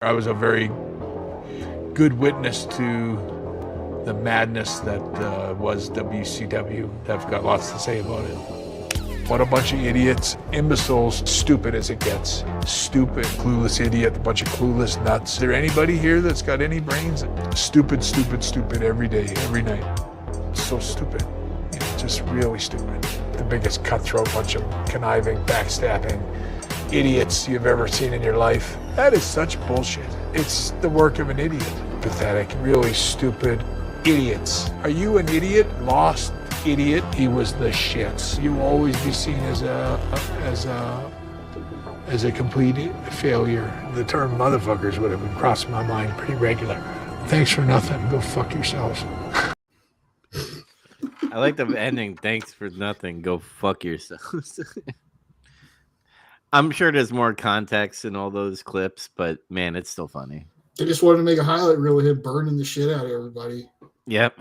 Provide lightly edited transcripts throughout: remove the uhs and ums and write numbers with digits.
I was a very good witness to the madness that was WCW. I've got lots to say about it. What a bunch of idiots, imbeciles, stupid as it gets. Stupid, clueless idiot, a bunch of clueless nuts. Is there anybody here that's got any brains? Stupid, stupid, stupid every day, every night. So stupid. Just really stupid. The biggest cutthroat bunch of conniving, backstabbing idiots you've ever seen in your life. That is such bullshit. It's the work of an idiot. Pathetic, really stupid idiots. Are you an idiot? Lost idiot? He was the shits. You will always be seen as a complete failure. The term motherfuckers would have been crossing my mind pretty regular. Thanks for nothing. Go fuck yourselves. I like the ending. Thanks for nothing. Go fuck yourselves. I'm sure there's more context in all those clips, but man, it's still funny. They just wanted to make a highlight reel of him burning the shit out of everybody. Yep.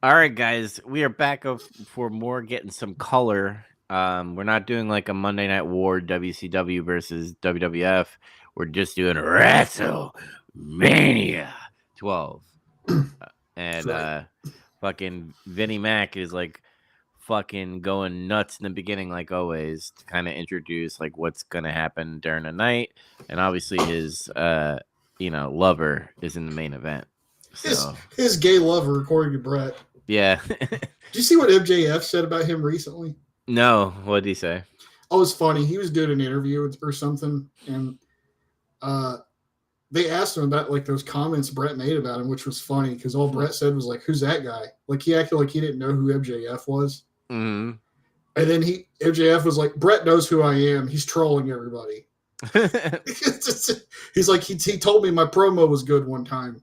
All right, guys, we are back up for more getting some color. We're not doing like a Monday Night War WCW versus WWF. We're just doing WrestleMania 12. And right. Fucking Vinnie Mac is like fucking going nuts in the beginning, like always, to kind of introduce like what's gonna happen during the night. And obviously his lover is in the main event. So his gay lover, according to Brett. Yeah. Did you see what MJF said about him recently? No, what did he say? Oh, it's funny. He was doing an interview or something, and they asked him about like those comments Brett made about him, which was funny because all Brett said was like, "Who's that guy?" Like he acted like he didn't know who MJF was. Mm-hmm. And then MJF was like, "Brett knows who I am. He's trolling everybody." He's like, he told me my promo was good one time.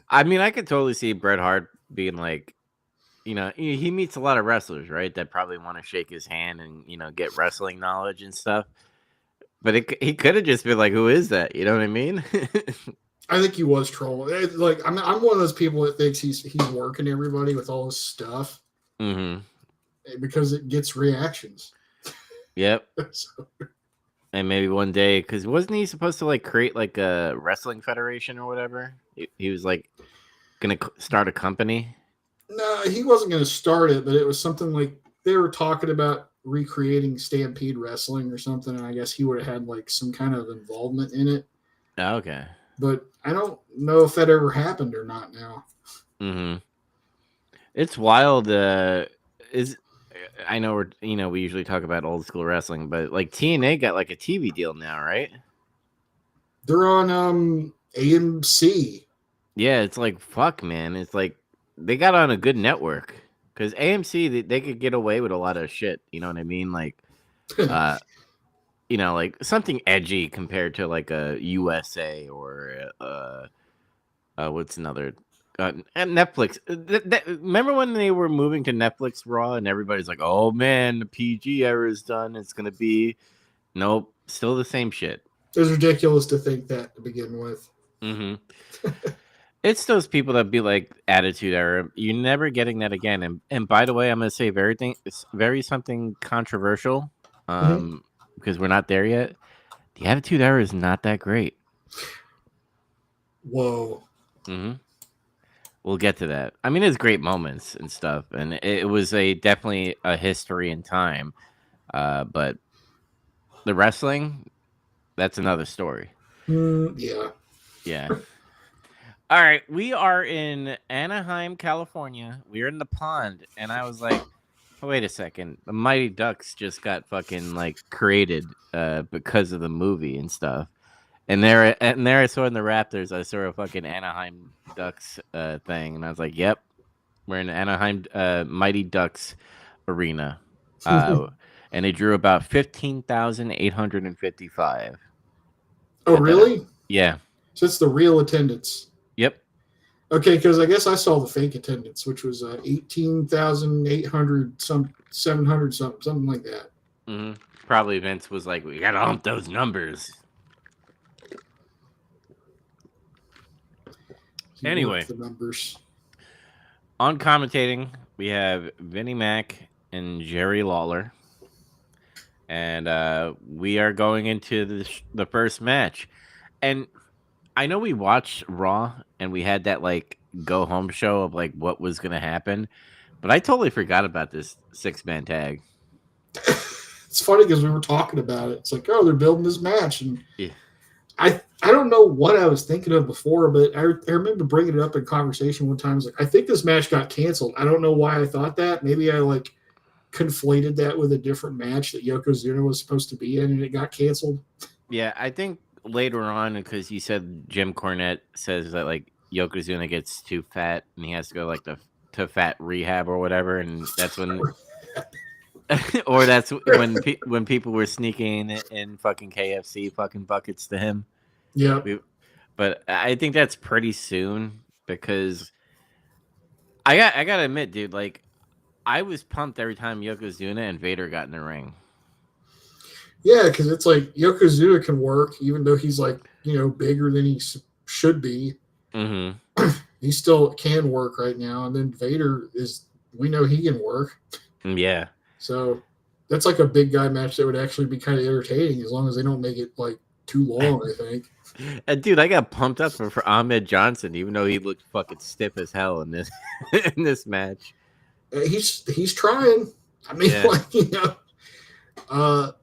I mean, I could totally see Bret Hart being like, he meets a lot of wrestlers, right? That probably want to shake his hand and, get wrestling knowledge and stuff. But he could have just been like, who is that? You know what I mean? I think he was trolling. Like, I'm one of those people that thinks he's working everybody with all this stuff. Mm-hmm. Because it gets reactions. Yep. And maybe one day, because wasn't he supposed to like create like a wrestling federation or whatever? He was like going to start a company. No, he wasn't going to start it, but it was something like they were talking about recreating Stampede Wrestling or something, and I guess he would have had like some kind of involvement in it. Oh, okay. But I don't know if that ever happened or not now. Mm-hmm. It's wild. I know we usually talk about old school wrestling, but like TNA got like a TV deal now, right? They're on AMC. Yeah, it's like fuck, man. It's like they got on a good network because AMC they could get away with a lot of shit. You know what I mean? Like, like something edgy compared to like a USA or what's another. And Netflix. Remember when they were moving to Netflix Raw and everybody's like, "Oh man, the PG era is done. It's gonna be nope, still the same shit." It was ridiculous to think that to begin with. Mm-hmm. It's those people that be like Attitude Era. You're never getting that again. And by the way, I'm gonna say very something controversial, because we're not there yet. The Attitude Era is not that great. Whoa. Mm-hmm. We'll get to that. I mean, it's great moments and stuff, and it was definitely a history in time. But the wrestling, that's another story. Yeah. Yeah. All right, we are in Anaheim, California. We're in the pond, and I was like, oh, wait a second. The Mighty Ducks just got fucking like created because of the movie and stuff. And there I saw in the Raptors, I saw a fucking Anaheim Ducks thing, and I was like, "Yep, we're in Anaheim Mighty Ducks arena," and they drew about 15,855. Oh, really? Yeah. So it's the real attendance. Yep. Okay, because I guess I saw the fake attendance, which was 18,800 700 something like that. Mm-hmm. Probably Vince was like, "We gotta hump those numbers." Anyway, the numbers. On commentating, we have Vinnie Mac and Jerry Lawler. and we are going into the first match. And I know we watched Raw and we had that like go home show of like what was going to happen, but I totally forgot about this 6-man tag. It's funny because we were talking about it. It's like, oh, they're building this match, and Yeah. I don't know what I was thinking of before, but I remember bringing it up in conversation one time. I was like, I think this match got canceled. I don't know why I thought that. Maybe I like conflated that with a different match that Yokozuna was supposed to be in, and it got canceled. Yeah, I think later on, because you said Jim Cornette says that like Yokozuna gets too fat and he has to go like to fat rehab or whatever, and that's when, or that's when people were sneaking in fucking KFC fucking buckets to him. Yeah. But I think that's pretty soon because I gotta admit, dude, like I was pumped every time Yokozuna and Vader got in the ring. Yeah, because it's like Yokozuna can work, even though he's like, bigger than he should be. Mm-hmm. He still can work right now. And then Vader we know he can work. Yeah. So that's like a big guy match that would actually be kind of entertaining as long as they don't make it like too long, I think. And dude, I got pumped up for Ahmed Johnson, even though he looked fucking stiff as hell in this in this match. He's trying. I mean, Yeah. but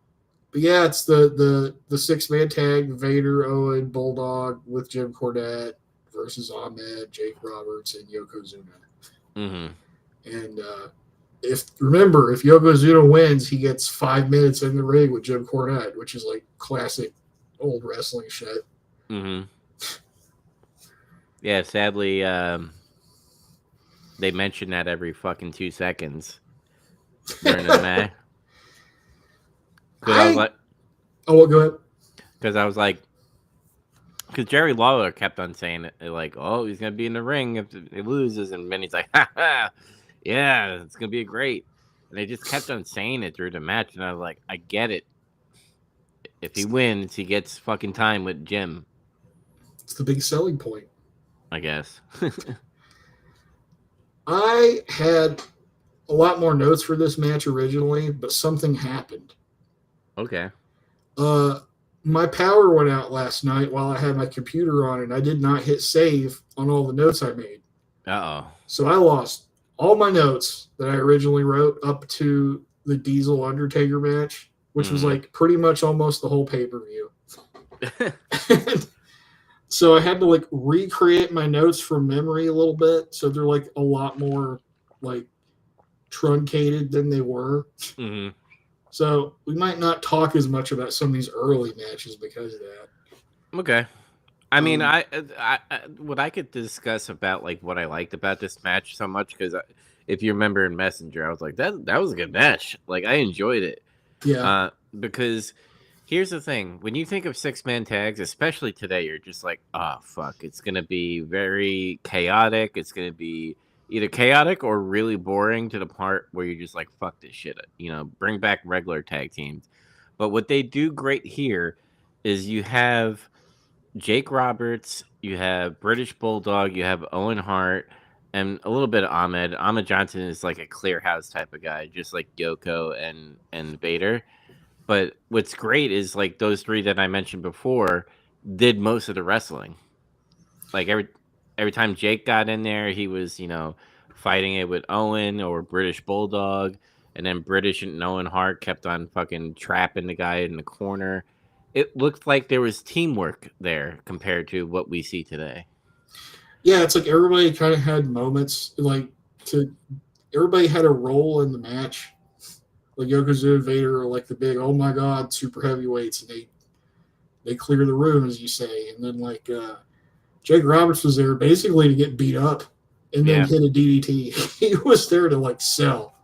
yeah, it's the 6-man tag: Vader, Owen, Bulldog with Jim Cornette versus Ahmed, Jake Roberts, and Yokozuna. Mm-hmm. And if Yokozuna wins, he gets 5 minutes in the ring with Jim Cornette, which is like classic old wrestling shit. Mm-hmm. Yeah, sadly, they mention that every fucking 2 seconds during the match. Go ahead. Because I was like, because Jerry Lawler kept on saying it, like, oh, he's gonna be in the ring if he loses, and then he's like, ha ha, yeah, it's gonna be great. And they just kept on saying it through the match, and I was like, I get it. If he wins, he gets fucking time with Jim. It's the big selling point, I guess. I had a lot more notes for this match originally, but something happened. Okay. My power went out last night while I had my computer on, and I did not hit save on all the notes I made. Uh-oh. So I lost all my notes that I originally wrote up to the Diesel Undertaker match, which was like pretty much almost the whole pay-per-view. So I had to like recreate my notes from memory a little bit. So they're like a lot more like truncated than they were. Mm-hmm. So we might not talk as much about some of these early matches because of that. Okay. I mean, I what I could discuss about like what I liked about this match so much, because if you remember in Messenger, I was like, that was a good match. Like I enjoyed it. Yeah. Because here's the thing: when you think of 6-man tags, especially today, you're just like, oh fuck, it's gonna be very chaotic. It's gonna be either chaotic or really boring to the part where you're just like, fuck this shit. Bring back regular tag teams. But what they do great here is you have Jake Roberts, you have British Bulldog, you have Owen Hart, and a little bit of Ahmed. Ahmed Johnson is like a clear house type of guy, just like Yoko and Vader. But what's great is like those three that I mentioned before did most of the wrestling. Like every time Jake got in there, he was, fighting it with Owen or British Bulldog, and then British and Owen Hart kept on fucking trapping the guy in the corner. It looked like there was teamwork there compared to what we see today. Yeah, it's like everybody kind of had moments, everybody had a role in the match. Like Yokozuna and Vader are like the big, oh my god, super heavyweights, and they clear the room, as you say. And then like Jake Roberts was there basically to get beat up and then hit a DDT. He was there to like sell.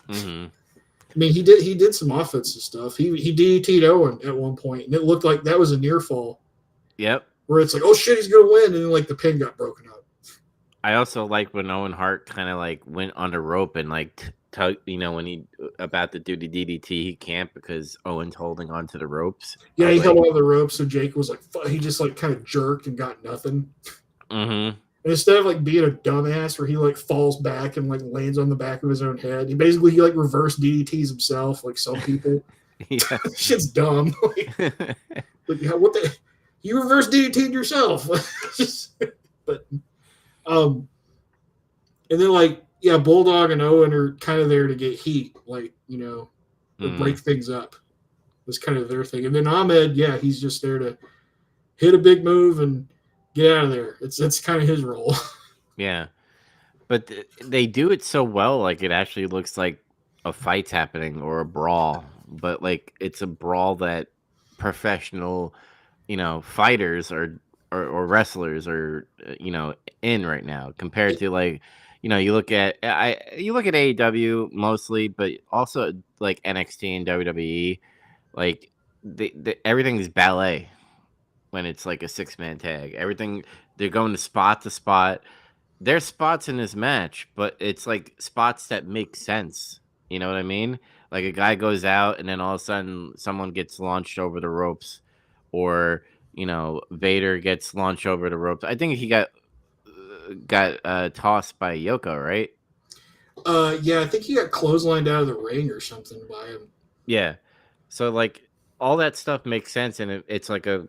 Mm-hmm. I mean, he did some offensive stuff. He DDT'd Owen at one point, and it looked like that was a near fall. Yep. Where it's like, oh shit, he's gonna win, and then like the pin got broken up. I also like when Owen Hart kind of like went on the rope and like when he about to do the DDT, he can't because Owen's holding onto the ropes. Yeah, he held on the ropes, so Jake was like, he just like kind of jerked and got nothing. Mm-hmm. And instead of like being a dumbass where he like falls back and like lands on the back of his own head, he like reverse DDTs himself, like some people. Yeah. Shit's dumb. What the? You reverse DDT'd yourself. But and then Bulldog and Owen are kind of there to get heat, or break things up. Was kind of their thing. And then Ahmed, he's just there to hit a big move and get out of there. It's kind of his role. Yeah. But they do it so well, like it actually looks like a fight's happening or a brawl, but like it's a brawl that professional, fighters or wrestlers are, in right now compared to you look at AEW mostly, but also like NXT and WWE, like everything's ballet when it's like a 6-man tag. Everything they're going to spot. There's spots in this match, but it's like spots that make sense. You know what I mean? Like a guy goes out and then all of a sudden someone gets launched over the ropes, or Vader gets launched over the ropes. I think he got tossed by Yoko, right? I think he got clotheslined out of the ring or something by him. Yeah. So like all that stuff makes sense, and it's like a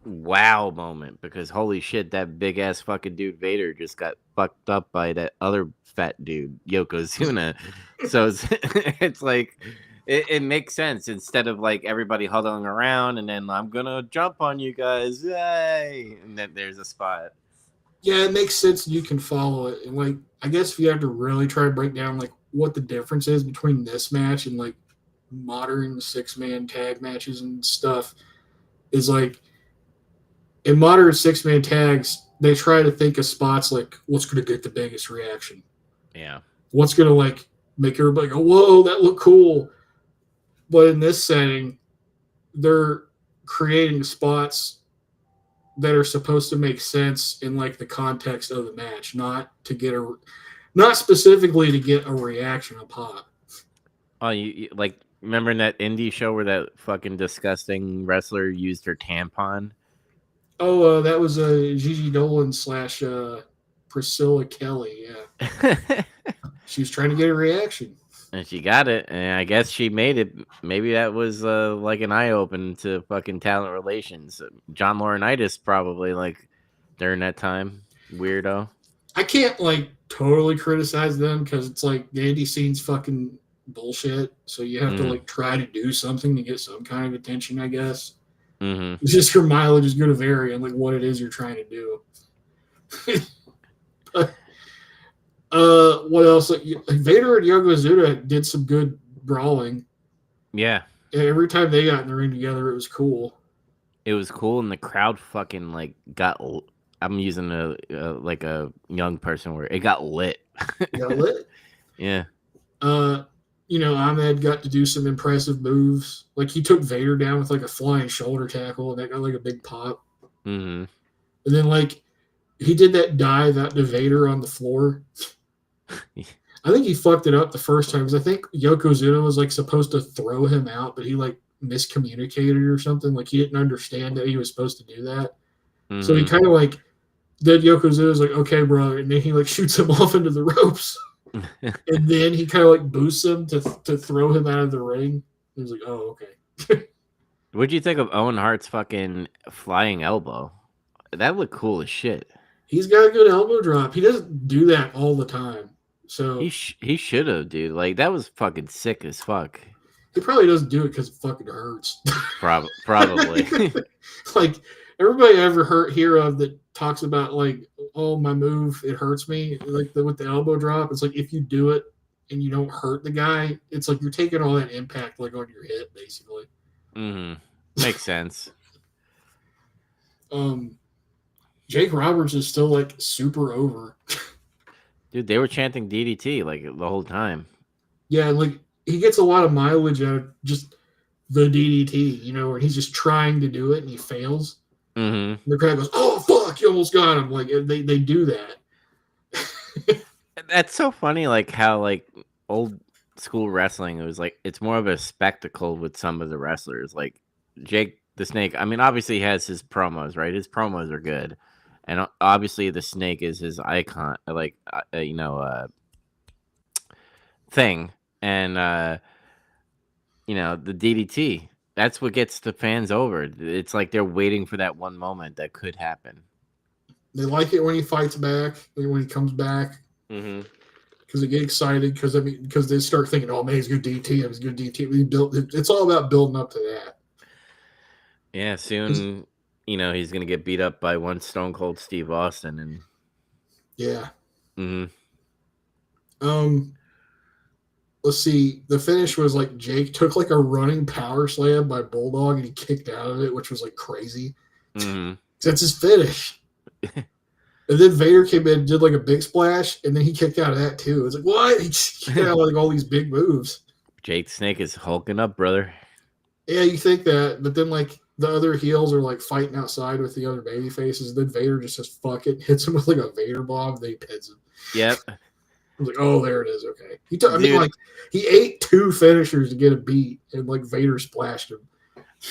wow moment because holy shit, that big ass fucking dude Vader just got fucked up by that other fat dude Yokozuna. So it's like it makes sense instead of like everybody huddling around and then I'm gonna jump on you guys, yay, and then there's a spot. Yeah, it makes sense and you can follow it. And I guess if you have to really try to break down what the difference is between this match and modern 6-man tag matches and stuff, is in modern 6-man tags, they try to think of spots like what's going to get the biggest reaction. Yeah. What's going to make everybody go, whoa, that looked cool. But in this setting, they're creating spots that are supposed to make sense in the context of the match, not specifically to get a reaction, a pop. Oh, you remember in that indie show where that fucking disgusting wrestler used her tampon? Oh, that was Gigi Dolan / Priscilla Kelly. Yeah, she was trying to get a reaction, and she got it. And I guess she made it. Maybe that was an eye open to fucking talent relations. John Laurinaitis probably during that time, weirdo. I can't totally criticize them because it's the indie scene's fucking bullshit. So you have to try to do something to get some kind of attention, I guess. Mm-hmm. It's just your mileage is going to vary on what it is you're trying to do. What else? Vader and Yokozuna did some good brawling. Yeah. Every time they got in the ring together, it was cool. It was cool, and the crowd fucking got. I'm using a young person word. It got lit. Got lit. Yeah. Ahmed got to do some impressive moves. He took Vader down with a flying shoulder tackle, and that got a big pop. Mm-hmm. And then he did that dive out to Vader on the floor. I think he fucked it up the first time because I think Yokozuna was supposed to throw him out, but he miscommunicated or something. He didn't understand that he was supposed to do that. Mm-hmm. So he kind of then Yokozuna's okay, bro, and then he shoots him off into the ropes. And then he kind of boosts him to throw him out of the ring. He was oh, okay. What'd you think of Owen Hart's fucking flying elbow? That looked cool as shit. He's got a good elbow drop. He doesn't do that all the time. So he should have, dude. That was fucking sick as fuck. He probably doesn't do it because it fucking hurts. Probably. Everybody I ever hear of that talks about oh, my move, it hurts me, with the elbow drop. It's if you do it and you don't hurt the guy, it's you're taking all that impact on your hip, basically. Mm-hmm. Makes sense. Jake Roberts is still super over. Dude, they were chanting DDT the whole time. Yeah, he gets a lot of mileage out of just the DDT, where he's just trying to do it and he fails. Mm-hmm. And the crowd goes, "Oh fuck, you almost got him!" They do that. That's so funny, how old school wrestling, it was it's more of a spectacle with some of the wrestlers. Jake the Snake, I mean, obviously he has his promos, right? His promos are good, and obviously the Snake is his icon, thing. And the DDT. That's what gets the fans over. It's like they're waiting for that one moment that could happen. They like it when he fights back, when he comes back. Mm-hmm. Because they get excited because they start thinking, oh man, he's good DT, he's good DT. It's all about building up to that. Yeah, soon, he's gonna get beat up by one Stone Cold Steve Austin, and yeah. Mm-hmm. Let's see. The finish was like Jake took like a running power slam by Bulldog, and he kicked out of it, which was like crazy. Mm-hmm. That's his finish. And then Vader came in and did like a big splash, and then he kicked out of that too. It's like, what? He kicked out like all these big moves. Jake Snake is hulking up, brother. Yeah, you think that, but then like the other heels are like fighting outside with the other baby faces. And then Vader just says fuck it, hits him with like a Vader bomb, then he pins him. Yep. I was like, oh, there it is. Okay. He ate 2 finishers to get a beat, and like Vader splashed him.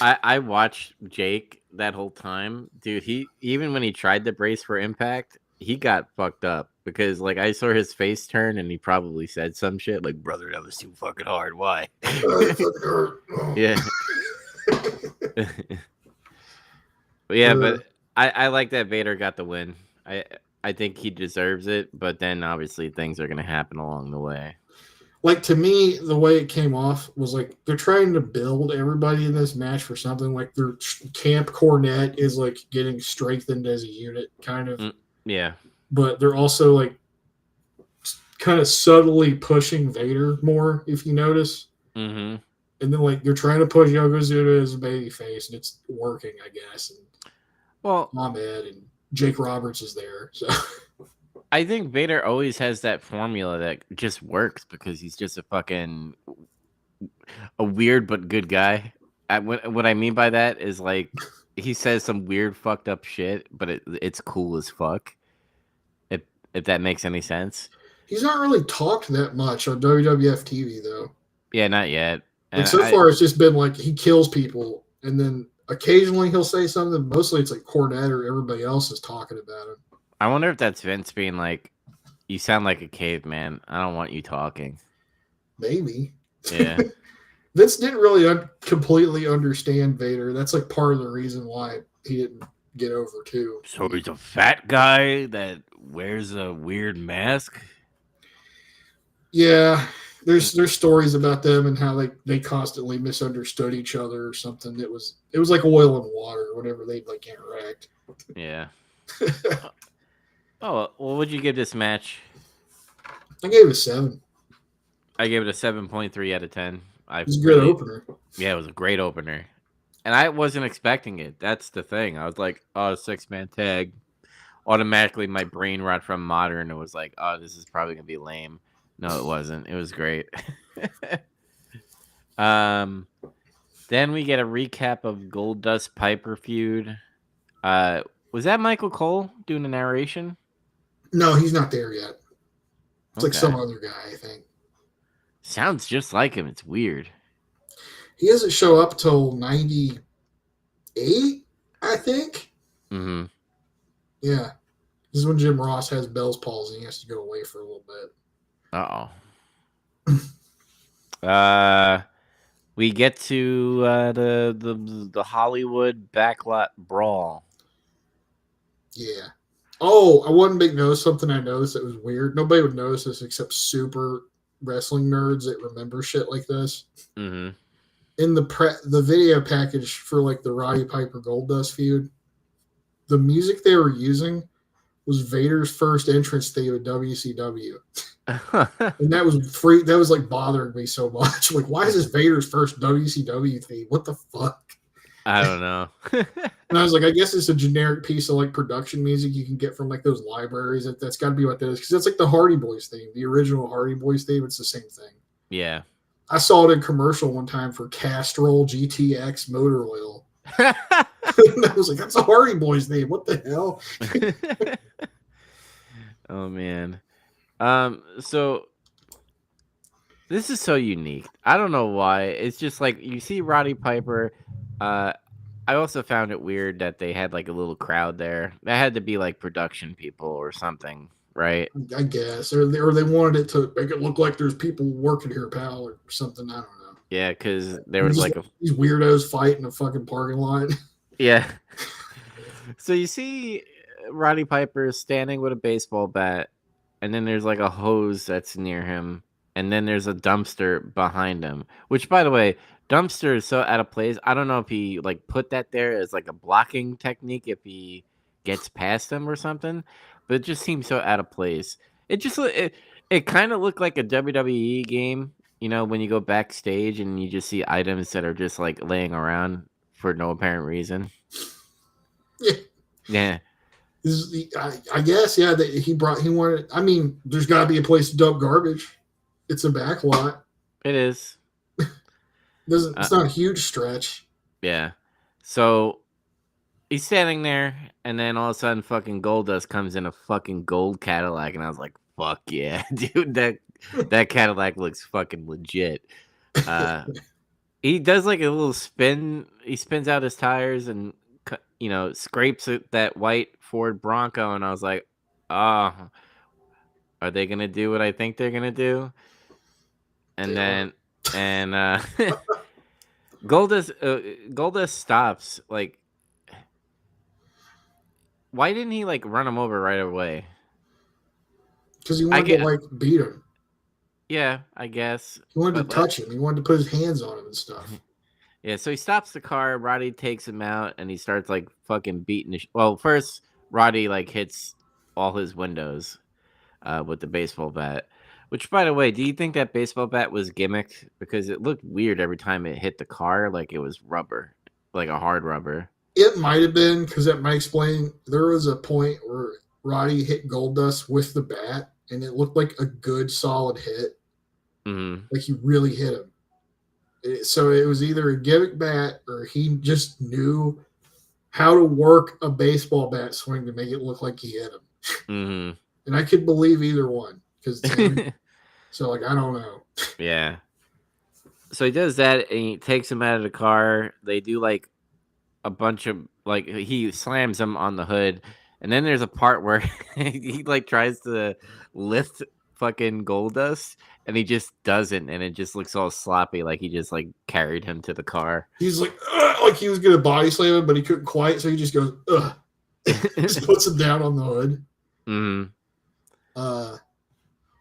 I watched Jake that whole time, dude. He even when he tried to brace for Impact, he got fucked up because like I saw his face turn and he probably said some shit like, "Brother, that was too fucking hard. Why?" Yeah. But yeah, but I like that Vader got the win. I think he deserves it, but then obviously things are gonna happen along the way. Like, to me, the way it came off was like they're trying to build everybody in this match for something. Like their Camp Cornette is like getting strengthened as a unit, kind of. Yeah. But they're also like kind of subtly pushing Vader more, if you notice. Mm-hmm. And then like they're trying to push Yokozuna as a babyface, and it's working, I guess. And Ahmed and Jake Roberts is there, so. I think Vader always has that formula that just works because he's just a weird but good guy. What I mean by that is like he says some weird fucked up shit, but it's cool as fuck. If that makes any sense. He's not really talked that much on WWF TV though. Yeah, not yet. Like so far, it's just been like he kills people, and then occasionally he'll say something. Mostly, it's like Cornette or everybody else is talking about him. I wonder if that's Vince being like, "You sound like a caveman. I don't want you talking." Maybe. Yeah. Vince didn't really completely understand Vader. That's like part of the reason why he didn't get over too. So he's a fat guy that wears a weird mask. Yeah, there's stories about them and how they constantly misunderstood each other or something. It was like oil and water whenever they'd like interact. Yeah. Oh, well, what would you give this match? I gave it a 7. I gave it a 7.3 out of 10. It was a good opener. Yeah, it was a great opener. And I wasn't expecting it. That's the thing. I was like, oh, 6-man tag. Automatically, my brain right from Modern, it was like, oh, this is probably going to be lame. No, it wasn't. It was great. Then we get a recap of Goldust Piper feud. Was that Michael Cole doing the narration? No, he's not there yet. It's like some other guy, I think. Sounds just like him. It's weird. He doesn't show up till 98, I think. Mm-hmm. Yeah. This is when Jim Ross has Bell's palsy. He has to go away for a little bit. We get to the Hollywood backlot brawl. Yeah. Oh, I want to make notice something I noticed that was weird. Nobody would notice this except super wrestling nerds that remember shit like this. Mm-hmm. In the video package for like the Roddy Piper Goldust feud, the music they were using was Vader's first entrance theme at WCW. And that was free. That was like bothering me so much. Like, why is this Vader's first WCW theme? What the fuck? I don't know. And I was like, I guess it's a generic piece of like production music you can get from like those libraries. That's got to be what that is, because that's like the Hardy Boys theme, the original Hardy Boys theme. It's the same thing. Yeah. I saw it in commercial one time for Castrol GTX motor oil. And I was like, that's a Hardy Boys theme. What the hell? Oh man. So this is so unique. I don't know why. It's just like you see Roddy Piper. I also found it weird that they had like a little crowd there. That had to be like production people or something, right? I guess, or they wanted it to make it look like there's people working here, pal, or something. I don't know. Yeah, because there was like these weirdos fight in a fucking parking lot. Yeah. So you see Roddy Piper standing with a baseball bat, and then there's like a hose that's near him, and then there's a dumpster behind him. Which, by the way, dumpster is so out of place. I don't know if he like put that there as like a blocking technique if he gets past him or something, but it just seems so out of place. It kind of looked like a WWE game, when you go backstage and you just see items that are just like laying around for no apparent reason. Yeah. I guess, yeah, that he wanted. I mean, there's got to be a place to dump garbage. It's a back lot. It is. It's not a huge stretch. Yeah. So he's standing there, and then all of a sudden, fucking Goldust comes in a fucking gold Cadillac, and I was like, "Fuck yeah, dude! That Cadillac looks fucking legit." He does like a little spin. He spins out his tires and scrapes that white Ford Bronco, and I was like, "Oh, are they gonna do what I think they're gonna do?" And Goldust stops. Like, why didn't he like run him over right away? Because he wanted to like beat him. Yeah, I guess he wanted to touch him. He wanted to put his hands on him and stuff. Yeah, so he stops the car. Roddy takes him out, and he starts like fucking beating. Well, first Roddy like hits all his windows with the baseball bat. Which, by the way, do you think that baseball bat was gimmicked? Because it looked weird every time it hit the car, like it was rubber, like a hard rubber. It might have been, because that might explain. There was a point where Roddy hit Goldust with the bat, and it looked like a good, solid hit. Mm-hmm. Like he really hit him. So it was either a gimmick bat or he just knew how to work a baseball bat swing to make it look like he hit him. Mm-hmm. And I could believe either one. So, like, I don't know. Yeah. So he does that, and he takes him out of the car. They do, like, a bunch of, like, he slams him on the hood. And then there's a part where he, like, tries to lift fucking Goldust, and he just doesn't. And it just looks all sloppy, like he just, like, carried him to the car. He's like he was going to body slam him, but he couldn't quite. So he just goes, ugh. Just puts him down on the hood. Mm-hmm.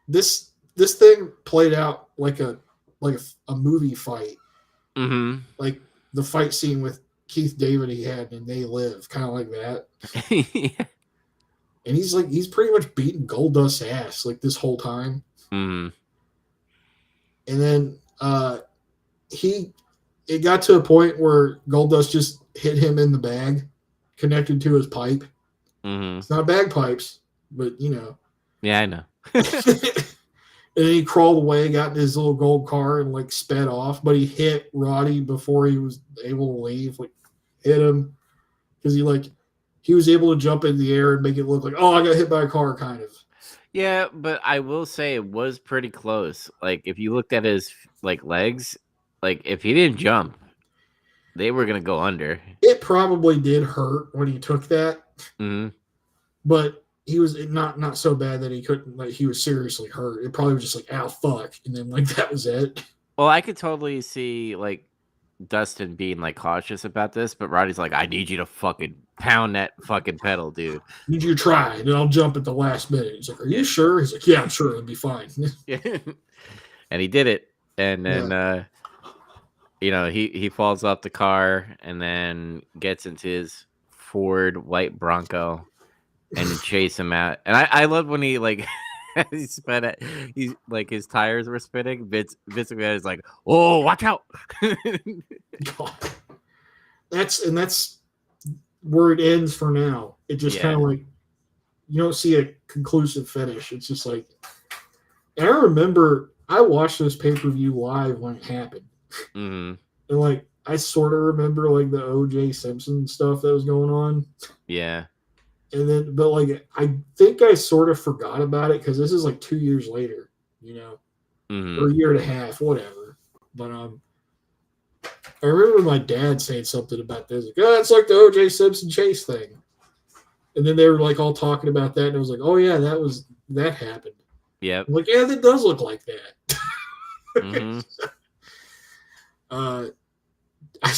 This thing played out like a movie fight. Mm-hmm. Like the fight scene with Keith David he had in They Live, kind of like that. Yeah. And he's pretty much beating Goldust's ass like this whole time. Mm-hmm. And then it got to a point where Goldust just hit him in the bag, connected to his pipe. Mm-hmm. It's not bagpipes, but Yeah, I know. And then he crawled away, got in his little gold car, and like sped off. But he hit Roddy before he was able to leave. Like hit him because he was able to jump in the air and make it look like, oh, I got hit by a car, kind of. Yeah, but I will say it was pretty close. Like if you looked at his like legs, like if he didn't jump, they were gonna go under. It probably did hurt when he took that, but he was not so bad that he couldn't, like he was seriously hurt. It probably was just like, ow, fuck, and then like that was it. Well, I could totally see like Dustin being like cautious about this, but Roddy's like, I need you to fucking pound that fucking pedal, dude. I need you to try, and I'll jump at the last minute. He's like, are you sure? He's like, yeah, I'm sure it'll be fine. Yeah. And he did it, and then he falls off the car and then gets into his Ford white Bronco and chase him out. And I love when he like he sped it. He's like his tires were spinning. Vince McMahon is like, "Oh, watch out!" God. That's where it ends for now. It just kind of like you don't see a conclusive finish. It's just like, and I remember I watched this pay-per-view live when it happened, and like I sort of remember like the O.J. Simpson stuff that was going on. Yeah. And then, but like, I think I sort of forgot about it because this is like 2 years later, or a year and a half, whatever. But I remember my dad saying something about this, like, oh, it's like the O.J. Simpson chase thing. And then they were like all talking about that, and I was like, oh yeah, that happened. Yeah. Like, yeah, that does look like that. Uh, I,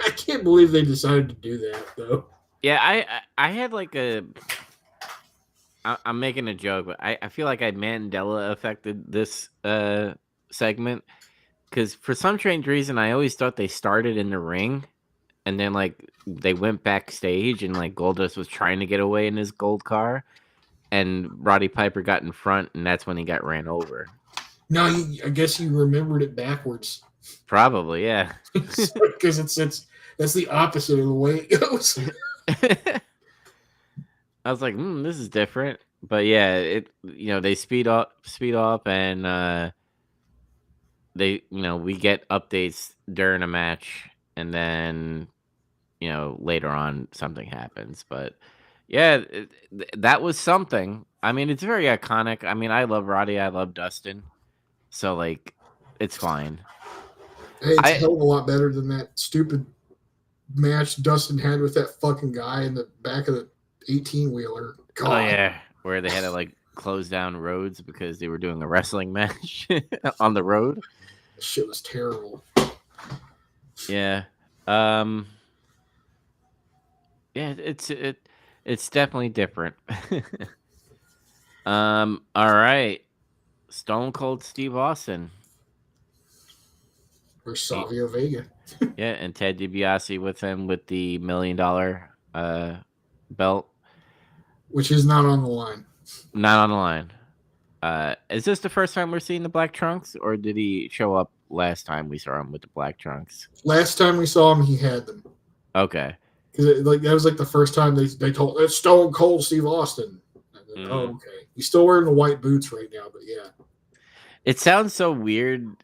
I can't believe they decided to do that though. Yeah, I had like a. I'm making a joke, but I feel like I Mandela affected this segment because for some strange reason I always thought they started in the ring and then like they went backstage and like Goldust was trying to get away in his gold car and Roddy Piper got in front and that's when he got ran over. No, I guess you remembered it backwards. Probably, yeah. Because it's that's the opposite of the way it goes. I was like, this is different. But yeah, they speed up and they we get updates during a match and then later on something happens. But yeah, that was something. I mean, it's very iconic. I mean, I love Roddy, I love Dustin. So like it's fine. Hey, it's a hell of a lot better than that stupid match Dustin had with that fucking guy in the back of the 18-wheeler. God. Oh yeah, where they had to like close down roads because they were doing a wrestling match on the road. That shit was terrible. Yeah. Yeah, it's definitely different. All right. Stone Cold Steve Austin. Or Savio Vega. Yeah, and Ted DiBiase with him with the $1 million belt. Which is not on the line. Not on the line. Is this the first time we're seeing the black trunks, or did he show up last time we saw him with the black trunks? Last time we saw him, he had them. Okay. Because that was like the first time they told it's Stone Cold Steve Austin. Then, oh, okay. He's still wearing the white boots right now, but yeah. It sounds so weird,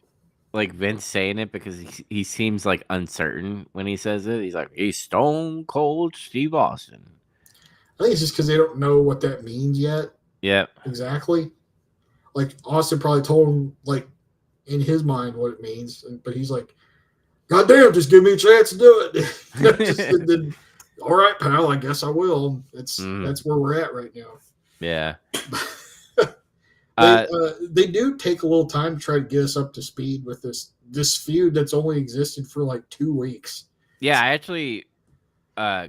like Vince saying it, because he seems like uncertain when he says it. He's like, he's Stone Cold Steve Austin. I think it's just because they don't know what that means yet. Yeah. Exactly. Like Austin probably told him, like in his mind, what it means, but he's like, "God damn, just give me a chance to do it." Then, all right, pal, I guess I will. That's where we're at right now. Yeah. They do take a little time to try to get us up to speed with this feud that's only existed for like 2 weeks. Yeah, I actually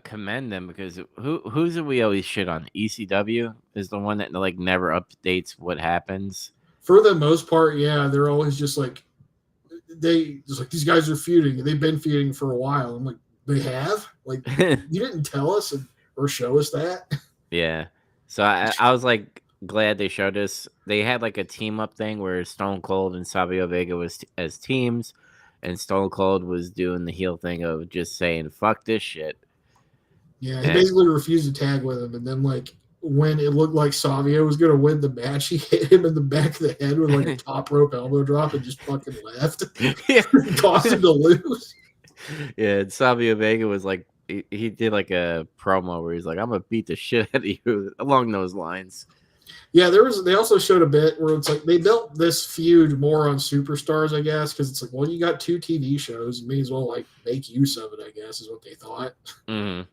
commend them because who's that we always shit on? ECW is the one that like never updates what happens. For the most part, yeah, they're always just like these guys are feuding. They've been feuding for a while. I'm like, they have? Like, you didn't tell us or show us that? Yeah. So I was like glad they showed us. They had like a team up thing where Stone Cold and Savio Vega was as teams, and Stone Cold was doing the heel thing of just saying "fuck this shit." Yeah, he basically refused to tag with him, and then like when it looked like Savio was going to win the match, he hit him in the back of the head with like a top rope elbow drop and just fucking left. Caused him to lose. Yeah, and Savio Vega was like, he did like a promo where he's like, "I'm gonna beat the shit out of you," along those lines. Yeah, they also showed a bit where it's like they built this feud more on superstars, I guess, because it's like, well, you got 2 TV shows, you may as well like make use of it, I guess, is what they thought. Mm-hmm.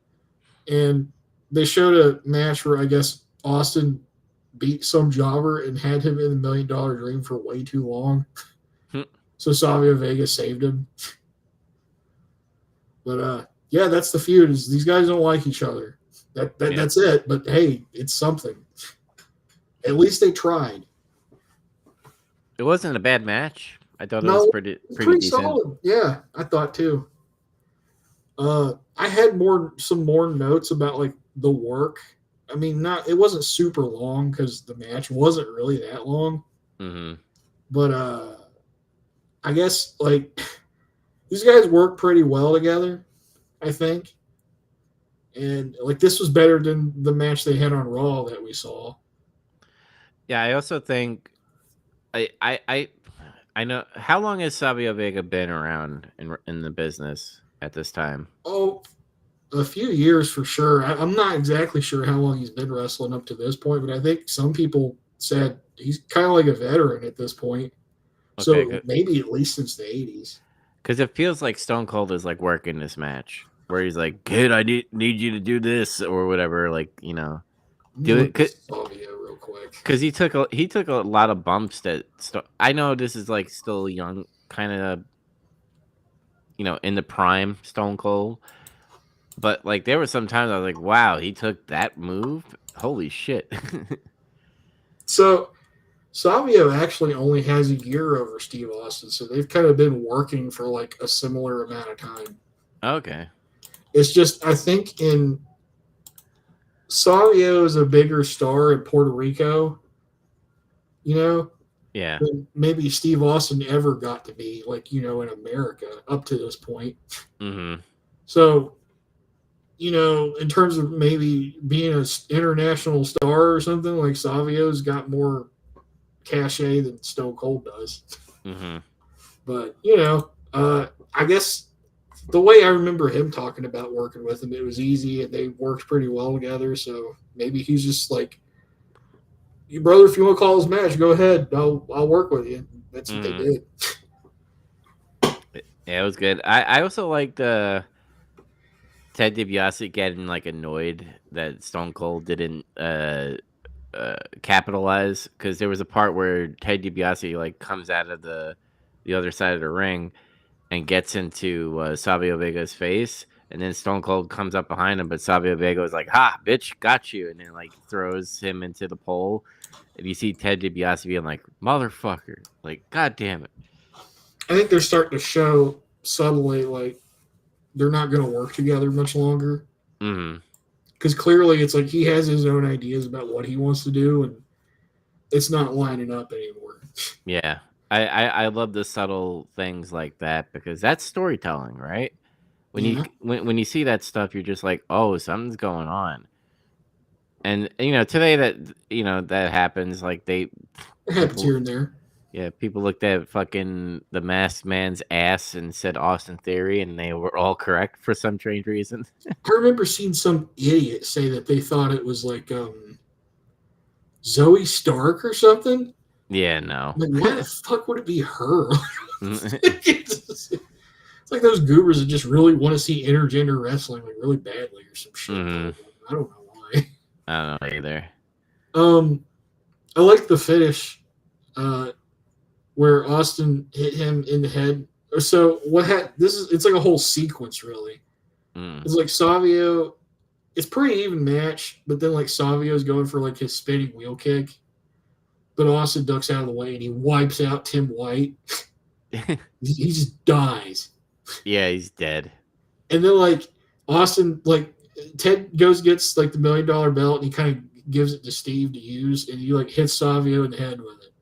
And they showed a match where I guess Austin beat some jobber and had him in the $1 Million Dream for way too long. So Savio Vega saved him. But yeah, that's the feud. Is these guys don't like each other. That's it. But hey, it's something. At least they tried. It wasn't a bad match. I thought it was pretty decent. Solid. Yeah, I thought too. I had some more notes about like the work. I mean, it wasn't super long because the match wasn't really that long. Mm-hmm. But I guess like these guys work pretty well together, I think. And like this was better than the match they had on Raw that we saw. Yeah, I also think I know how long has Savio Vega been around in the business at this time? Oh, a few years for sure. I'm not exactly sure how long he's been wrestling up to this point, but I think some people said he's kind of like a veteran at this point. Okay, so good. Maybe at least since the 80s. Because it feels like Stone Cold is like working this match where he's like, "Kid, I need you to do this," or whatever. Like, do it. Real quick. Because he took a lot of bumps that I know this is like still young, kind of in the prime Stone Cold. But like there were some times I was like, wow, he took that move. Holy shit. So Savio actually only has a year over Steve Austin, so they've kind of been working for like a similar amount of time. Okay. It's just I think in Savio is a bigger star in Puerto Rico, Yeah. than maybe Steve Austin ever got to be, like, in America up to this point. Mm-hmm. So, in terms of maybe being an international star or something, like Savio's got more cachet than Stone Cold does. Mm-hmm. But, I guess the way I remember him talking about working with him, it was easy and they worked pretty well together. So maybe he's just like, you brother, if you want to call this match, go ahead. I'll work with you. That's what they did. Yeah, it was good. I also liked Ted DiBiase getting like annoyed that Stone Cold didn't capitalize, because there was a part where Ted DiBiase like comes out of the other side of the ring and gets into Savio Vega's face, and then Stone Cold comes up behind him, but Savio Vega is like, "Ha, bitch, got you," and then like throws him into the pole, and you see Ted DiBiase being like, "Motherfucker, like, god damn it." I think they're starting to show subtly like they're not going to work together much longer. Mm-hmm. Because clearly it's like he has his own ideas about what he wants to do, and it's not lining up anymore. Yeah. I love the subtle things like that, because that's storytelling, right? When Yeah. when you see that stuff, you're just like, oh, something's going on. And today that happens, like It happens here and there. yeah, people looked at fucking the Masked Man's ass and said Austin Theory, and they were all correct for some strange reason. I remember seeing some idiot say that they thought it was like Zoe Stark or something. Yeah, no. Like, why the fuck would it be her? It's like those goobers that just really want to see intergender wrestling like really badly or some shit. Mm-hmm. I don't know why. I don't know either. I like the finish where Austin hit him in the head. So it's like a whole sequence really. It's like Savio, it's pretty even match, but then like Savio's going for like his spinning wheel kick, but Austin ducks out of the way and he wipes out Tim White. He just dies. Yeah, he's dead. And then like Austin, like Ted gets like the $1 million belt and he kind of gives it to Steve to use, and he like hits Savio in the head with it.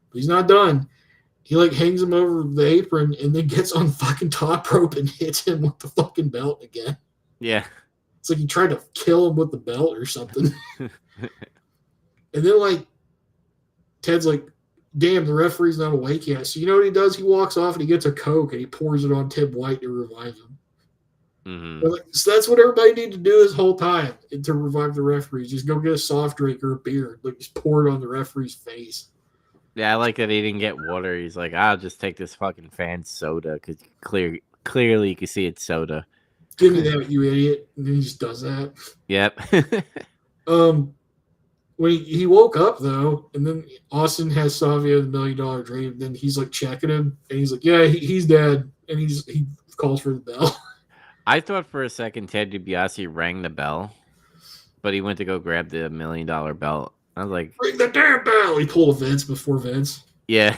But he's not done. He like hangs him over the apron and then gets on the fucking top rope and hits him with the fucking belt again. Yeah. It's like he tried to kill him with the belt or something. And then like Ted's like, damn, the referee's not awake yet. So you know what he does? He walks off and he gets a Coke and he pours it on Tim White to revive him. Mm-hmm. Like, so that's what everybody needed to do this whole time to revive the referees. Just go get a soft drink or a beer. Like, just pour it on the referee's face. Yeah, I like that he didn't get water. He's like, I'll just take this fucking fan soda, because clearly you can see it's soda. Give me that, you idiot. And then he just does that. Yep. When he woke up, though, and then Austin has Savio the $1 million dream, then he's like checking him, and he's like, yeah, he's dead. And he calls for the bell. I thought for a second Ted DiBiase rang the bell, but he went to go grab the $1 million belt. I was like, ring the damn bell. He pulled Vince before Vince. Yeah.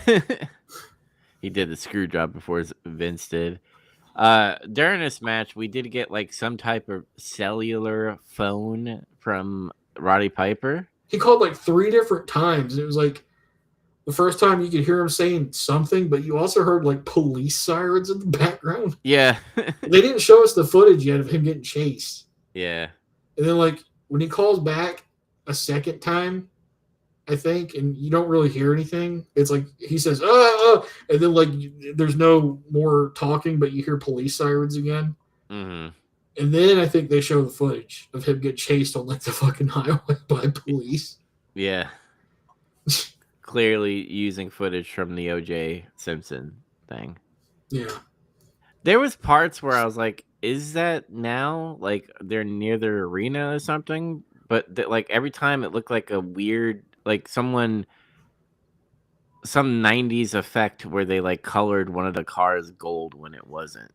He did the screw job before Vince did. During this match, we did get like some type of cellular phone from Roddy Piper. He called like 3 different times. It was like the first time you could hear him saying something, but you also heard like police sirens in the background. Yeah. They didn't show us the footage yet of him getting chased. Yeah. And then like when he calls back a second time, I think, and you don't really hear anything. It's like he says, and then like there's no more talking, but you hear police sirens again. Mm-hmm. And then I think they show the footage of him get chased on like the fucking highway by police. Yeah. Clearly using footage from the O.J. Simpson thing. Yeah. There was parts where I was like, is that now? Like they're near the arena or something? But like every time it looked like a weird, like someone some 90s effect where they like colored one of the cars gold when it wasn't.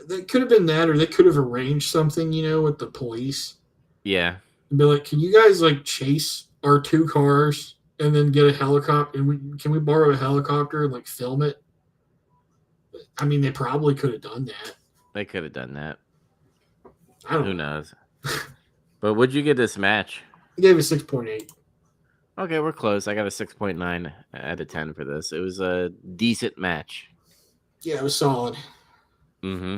They could have been that, or they could have arranged something, with the police. Yeah. And be like, can you guys like chase our 2 cars and then get a helicopter? And can we borrow a helicopter and like film it? I mean, they probably could have done that. They could have done that. Who knows? But what'd you get this match? I gave it 6.8. Okay, we're close. I got a 6.9 out of 10 for this. It was a decent match. Yeah, it was solid. Mm-hmm.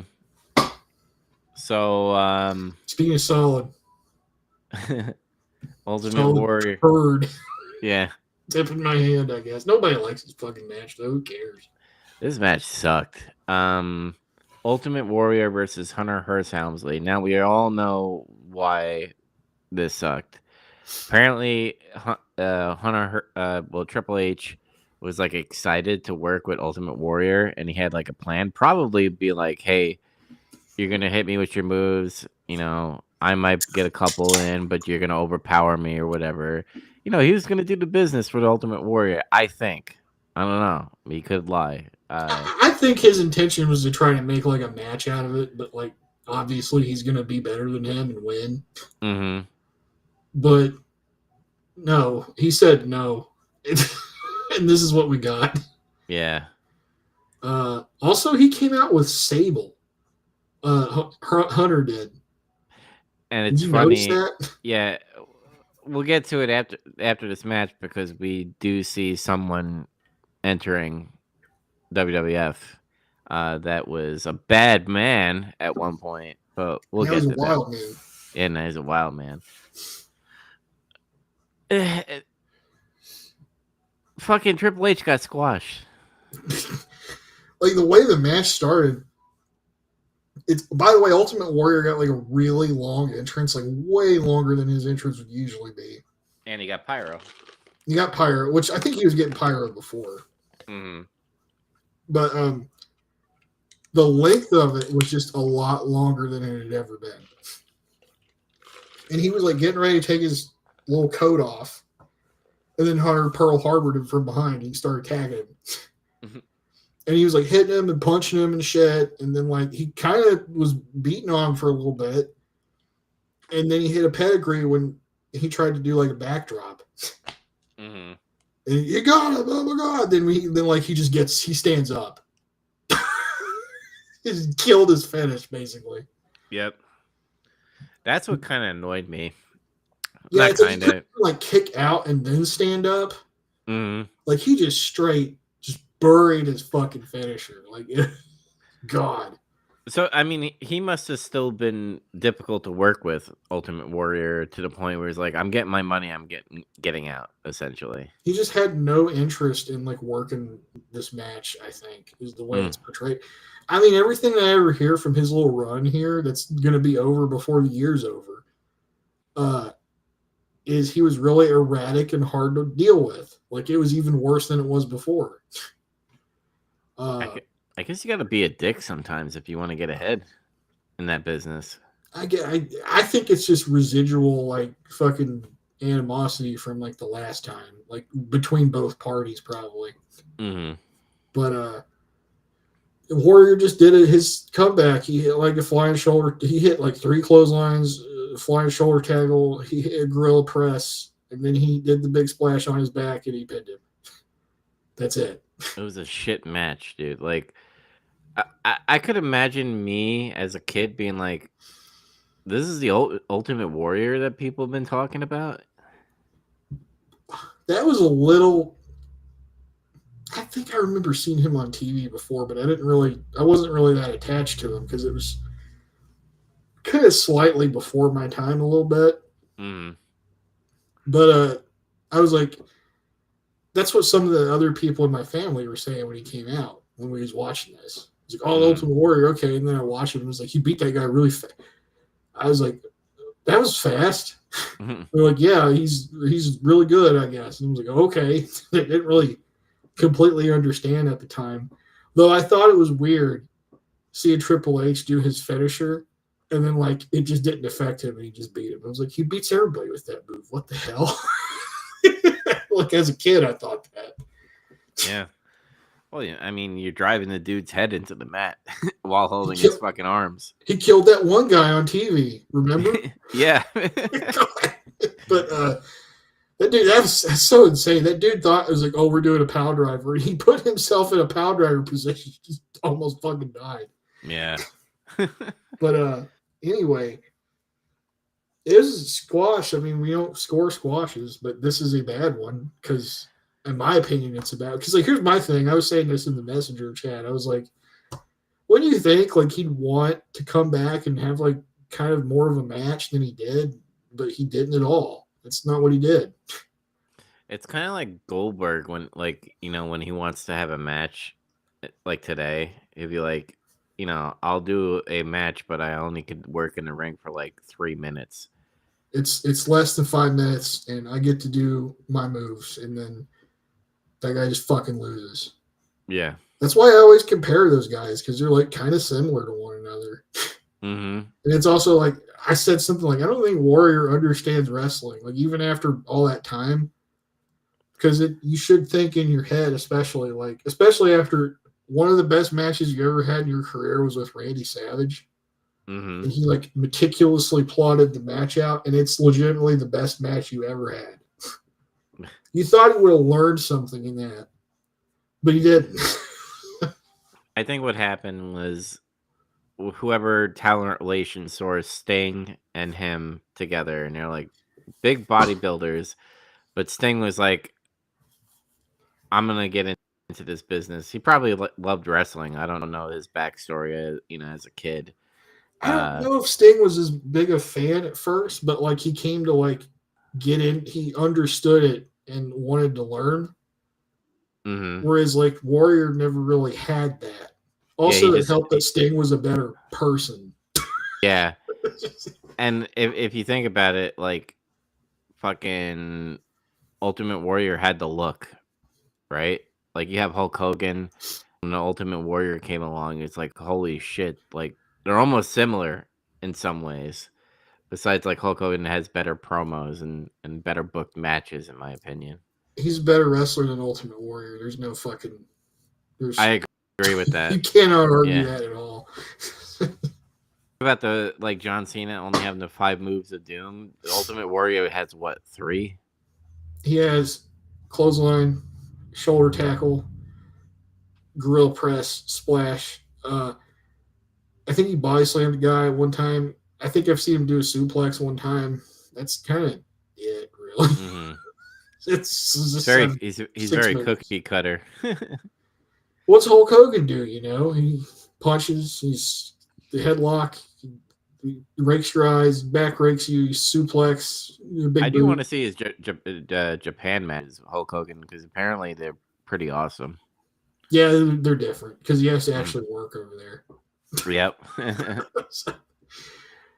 So, speaking of solid, Ultimate solid Warrior. Turd. Yeah. Tipping my hand, I guess. Nobody likes this fucking match, though. Who cares? This match sucked. Ultimate Warrior versus Hunter Hearst Helmsley. Now, we all know why this sucked. Apparently, Triple H was like excited to work with Ultimate Warrior, and he had like a plan. Probably be like, "Hey, you're gonna hit me with your moves. I might get a couple in, but you're gonna overpower me or whatever." He was gonna do the business for the Ultimate Warrior. I think. I don't know. He could lie. I think his intention was to try to make like a match out of it, but like obviously he's gonna be better than him and win. Mm-hmm. But no, he said no. And this is what we got. Yeah. Also, he came out with Sable. Hunter did. And it's funny. Yeah. We'll get to it after this match because we do see someone entering WWF that was a bad man at one point. But we'll get to that. Wild man. Yeah, no, he's a wild man. Fucking Triple H got squashed. Like the way the match started, it's by the way, Ultimate Warrior got like a really long entrance, like way longer than his entrance would usually be. And he got pyro. He got pyro, which I think he was getting pyro before. Mm-hmm. But the length of it was just a lot longer than it had ever been. And he was like getting ready to take his little coat off. And then Hunter Pearl Harbored him from behind. He started tagging him. Mm-hmm. And he was like hitting him and punching him and shit. And then like he kind of was beating on him for a little bit. And then he hit a pedigree when he tried to do like a backdrop. Mm-hmm. And you got him, oh my god. He stands up. He just killed his finish, basically. Yep. That's what kind of annoyed me. Yeah, it's like kick out and then stand up. Mm-hmm. Like he just buried his fucking finisher. Like, God. So, I mean, he must have still been difficult to work with, Ultimate Warrior, to the point where he's like, I'm getting my money, I'm getting out, essentially. He just had no interest in, like, working this match, I think, is the way it's portrayed. I mean, everything I ever hear from his little run here that's going to be over before the year's over is he was really erratic and hard to deal with. Like, it was even worse than it was before. I guess you got to be a dick sometimes if you want to get ahead in that business. I think it's just residual, like, fucking animosity from, like, the last time. Like, between both parties, probably. Mm-hmm. But, Warrior just did it. His comeback, he hit, like, a flying shoulder. He hit, like, 3 clotheslines, flying shoulder tackle. He hit a gorilla press. And then he did the big splash on his back, and he pinned him. That's it. It was a shit match, dude. Like, I could imagine me as a kid being like, this is the Ultimate Warrior that people have been talking about. That was a little... I think I remember seeing him on TV before, but I wasn't really that attached to him because it was kind of slightly before my time a little bit. Mm. But I was like, that's what some of the other people in my family were saying when he came out, when we was watching this. It's like, oh, Ultimate Warrior, okay. And then I watched him and it was like, he beat that guy really fast. I was like, that was fast. Mm-hmm. They're like, yeah, he's really good, I guess. And I was like, okay. They didn't really completely understand at the time. Though I thought it was weird seeing Triple H do his finisher and then, like, it just didn't affect him and he just beat him. I was like, he beats everybody with that move. What the hell? Like, Like as a kid, I thought that. Yeah. Well, yeah, I mean, you're driving the dude's head into the mat while holding his fucking arms. He killed that one guy on TV. Remember? Yeah. But that dude, that's so insane. That dude thought it was like, oh, we're doing a power driver. He put himself in a power driver position. He just almost fucking died. Yeah. But anyway, it was squash. I mean, we don't score squashes, but this is a bad one because, in my opinion, it's about. Because like, here's my thing. I was saying this in the messenger chat. I was like, what do you think? Like, he'd want to come back and have like kind of more of a match than he did, but he didn't at all. That's not what he did. It's kind of like Goldberg when, like, you know, when he wants to have a match, like today, he'd be like, you know, I'll do a match, but I only could work in the ring for like 3 minutes. It's less than 5 minutes, and I get to do my moves, and then that guy just fucking loses. Yeah. That's why I always compare those guys because they're like kind of similar to one another. Mm-hmm. And it's also like I said something like I don't think Warrior understands wrestling. Like even after all that time, because you should think in your head, especially after one of the best matches you ever had in your career was with Randy Savage. Mm-hmm. And he like meticulously plotted the match out, and it's legitimately the best match you ever had. You thought he would have learned something in that, but he didn't. I think what happened was whoever talent relations saw Sting and him together, and they're like big bodybuilders, but Sting was like, I'm gonna get into this business. He probably loved wrestling. I don't know his backstory, you know, as a kid. I don't know if Sting was as big a fan at first, but like he came to like get in, he understood it and wanted to learn. Mm-hmm. Whereas like Warrior never really had that. Also, it helped that Sting was a better person. Yeah. And if you think about it, like fucking Ultimate Warrior had the look, right? Like you have Hulk Hogan when the Ultimate Warrior came along, it's like, holy shit, like they're almost similar in some ways. Besides, like Hulk Hogan has better promos and better booked matches, in my opinion. He's a better wrestler than Ultimate Warrior. There's no fucking. I agree with that. You cannot argue that at all. About the like John Cena only having the 5 moves of doom. The Ultimate Warrior has what, 3? He has clothesline, shoulder tackle, gorilla press, splash. I think he body slammed a guy one time. I think I've seen him do a suplex one time. That's kind of it, really. Mm-hmm. It's just he's very moves. Cookie cutter. What's Hulk Hogan do? You know, he punches. He's the headlock. He rakes your eyes, back rakes you, suplex. I do want to see his Japan matches with Hulk Hogan because apparently they're pretty awesome. Yeah, they're different because he has to actually work over there. Yep.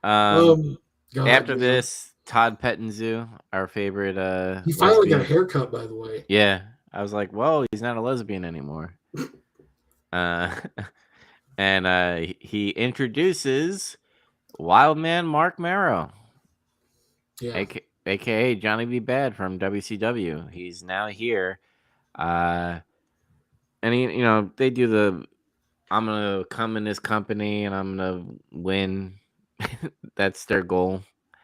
God, after this, Todd Pettenzu, our favorite. He finally got a haircut, by the way. Yeah, I was like, well, he's not a lesbian anymore. And he introduces Wildman Mark Marrow, aka Johnny B. Bad from WCW. He's now here, and he, you know, they do the I'm gonna come in this company and I'm gonna win. That's their goal.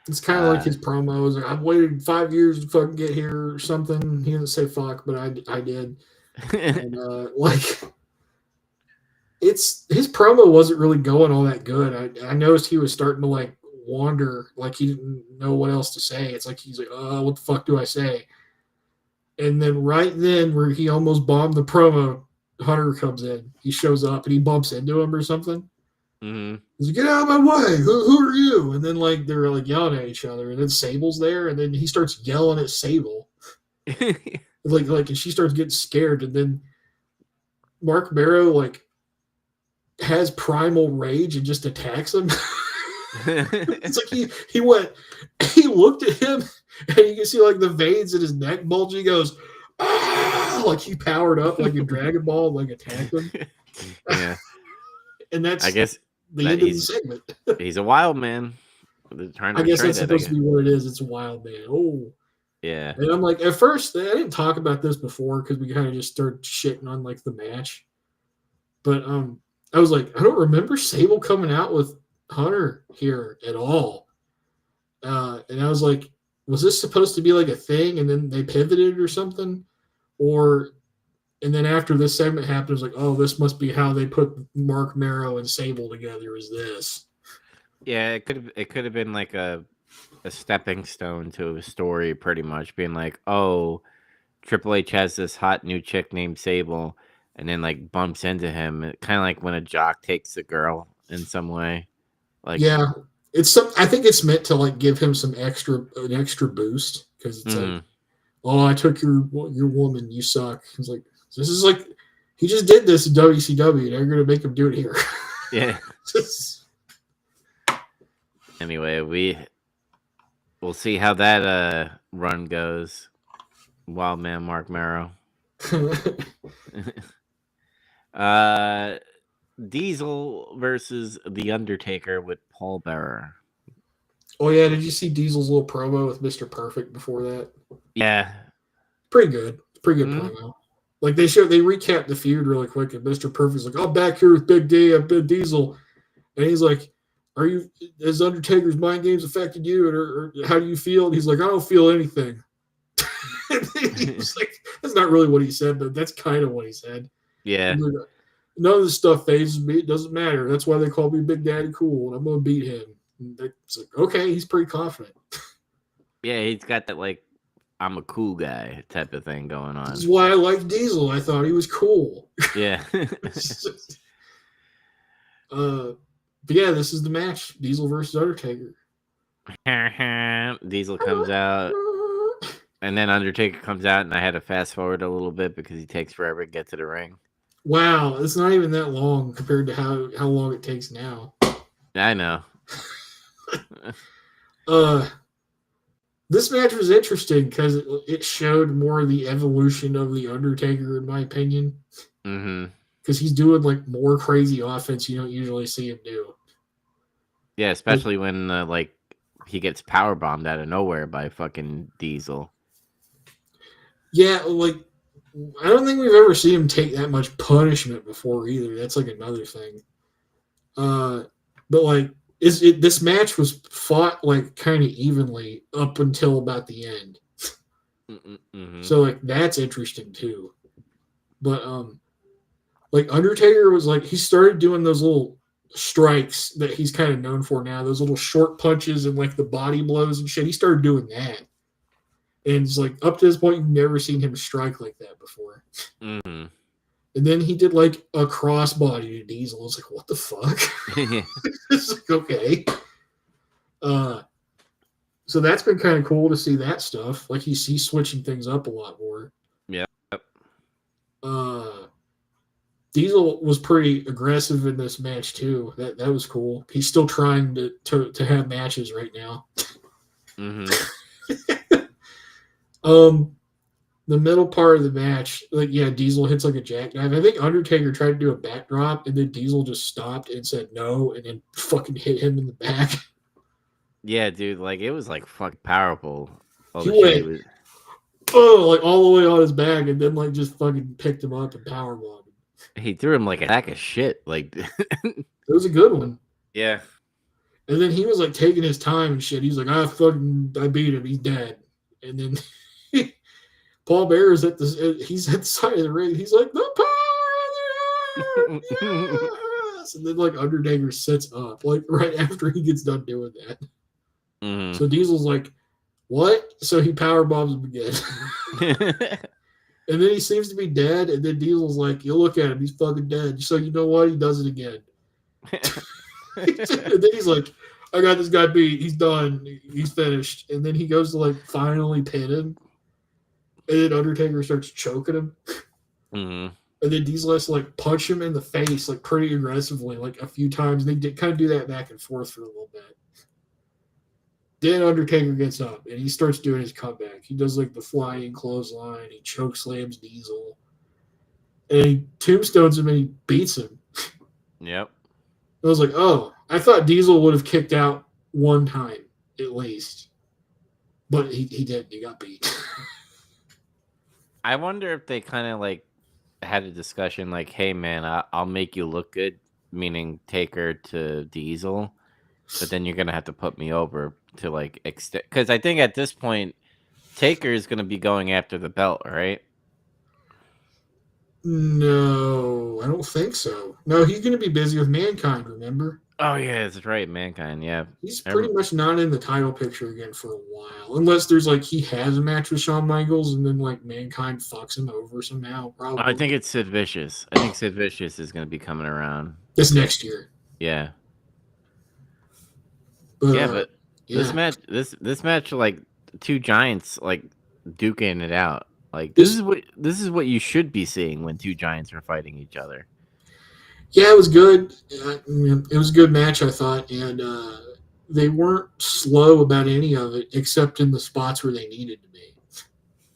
It's kind of like his promos. I've waited 5 years to fucking get here or something. He didn't say fuck, but I did. And like, his promo wasn't really going all that good. I noticed he was starting to like wander, like he didn't know what else to say. It's like he's like, oh, what the fuck do I say? And then right then, where he almost bombed the promo, Hunter comes in. He shows up and he bumps into him or something. Mm-hmm. He's like, get out of my way. Who are you? And then like they're like yelling at each other. And then Sable's there, and then he starts yelling at Sable. like, and she starts getting scared. And then Mark Barrow like has primal rage and just attacks him. It's like he looked at him, and you can see like the veins in his neck bulge. He goes, ah! Like he powered up like a Dragon Ball, like attacked him. Yeah. And that's, I guess, the end of the segment. He's a wild man. I guess that's supposed to be what it is. It's a wild man. Oh, Yeah. And I'm like, at first, I didn't talk about this before because we kind of just started shitting on like the match. But I was like, I don't remember Sable coming out with Hunter here at all. And I was like, was this supposed to be like a thing and then they pivoted or something? And then after this segment happened, I was like, oh, this must be how they put Mark Marrow and Sable together, is this. Yeah, it could have been like a stepping stone to a story, pretty much being like, oh, Triple H has this hot new chick named Sable, and then like bumps into him, kind of like when a jock takes a girl in some way. Like, Yeah, I think it's meant to like give him an extra boost because it's like, oh, I took your woman, you suck. It's like this is like he just did this in WCW. They're gonna make him do it here. yeah. Anyway, we'll see how that run goes. Wild man Mark Marrow. Diesel versus The Undertaker with Paul Bearer. Oh yeah, did you see Diesel's little promo with Mr. Perfect before that? Yeah. Pretty good. Pretty good promo. Like they recapped the feud really quick, and Mr. Perfect's like, I'm back here with Big D, I'm Big Diesel. And he's like, has Undertaker's mind games affected you? Or how do you feel? And he's like, I don't feel anything. He's like, that's not really what he said, but that's kind of what he said. Yeah. Like, none of this stuff phases me. It doesn't matter. That's why they call me Big Daddy Cool, and I'm going to beat him. And it's like, okay, he's pretty confident. Yeah, he's got that, like, I'm a cool guy type of thing going on. This is why I liked Diesel. I thought he was cool. Yeah. But yeah, this is the match. Diesel versus Undertaker. Diesel comes out, and then Undertaker comes out, and I had to fast forward a little bit because he takes forever to get to the ring. Wow, it's not even that long compared to how long it takes now. I know. This match was interesting because it showed more of the evolution of the Undertaker, in my opinion. Because he's doing like more crazy offense you don't usually see him do. Yeah, especially when like he gets power bombed out of nowhere by fucking Diesel. Yeah, like I don't think we've ever seen him take that much punishment before either. That's like another thing. But like this match was fought like kind of evenly up until about the end. So like that's interesting too. But like Undertaker was like he started doing those little strikes that he's kind of known for now, those little short punches and like the body blows and shit. He started doing that. And it's like up to this point, you've never seen him strike like that before. And then he did like a crossbody to Diesel. It's like, what the fuck? It's like, okay. So that's been kind of cool to see that stuff. Like he's switching things up a lot more. Yep. Diesel was pretty aggressive in this match too. That was cool. He's still trying to have matches right now. The middle part of the match, like Diesel hits like a jackknife. I think Undertaker tried to do a backdrop, and then Diesel just stopped and said no, and then fucking hit him in the back. Yeah, dude, like it was like fucking powerful. He went, like all the way on his back, and then like just fucking picked him up and powerbombed him. He threw him like a sack of shit. Like it was a good one. Yeah. And then he was like taking his time and shit. He's like, I beat him. He's dead. And then Paul Bearer's he's at the side of the ring. He's like, the power of the yes! And then like Undertaker sits up like right after he gets done doing that. So Diesel's like, what? So he power bombs him again. And then he seems to be dead. And then Diesel's like, you look at him, he's fucking dead. So you know what? He does it again. And then he's like, I got this guy beat. He's done. He's finished. And then he goes to like finally pin him. And then Undertaker starts choking him. And then Diesel has to like punch him in the face like pretty aggressively like a few times. They did kind of do that back and forth for a little bit. Then Undertaker gets up and he starts doing his comeback. He does like the flying clothesline. He choke slams Diesel. And he tombstones him and he beats him. Yep. I was like, oh, I thought Diesel would have kicked out one time at least. But he didn't. He got beat. I wonder if they kind of like had a discussion like, hey, man, I'll make you look good, meaning Taker to Diesel, but then you're going to have to put me over to like extend. Because I think at this point, Taker is going to be going after the belt, right? No, I don't think so. No, he's going to be busy with Mankind, remember? Oh, yeah, that's right. Mankind, yeah. He's pretty much not in the title picture again for a while. Unless there's like he has a match with Shawn Michaels and then like Mankind fucks him over somehow. Probably. I think it's Sid Vicious. I think Sid Vicious is going to be coming around. This next year. Yeah. But, this match, like two giants like duking it out. Like this is what you should be seeing when two giants are fighting each other. Yeah, it was good. It was a good match, I thought, and they weren't slow about any of it, except in the spots where they needed to be.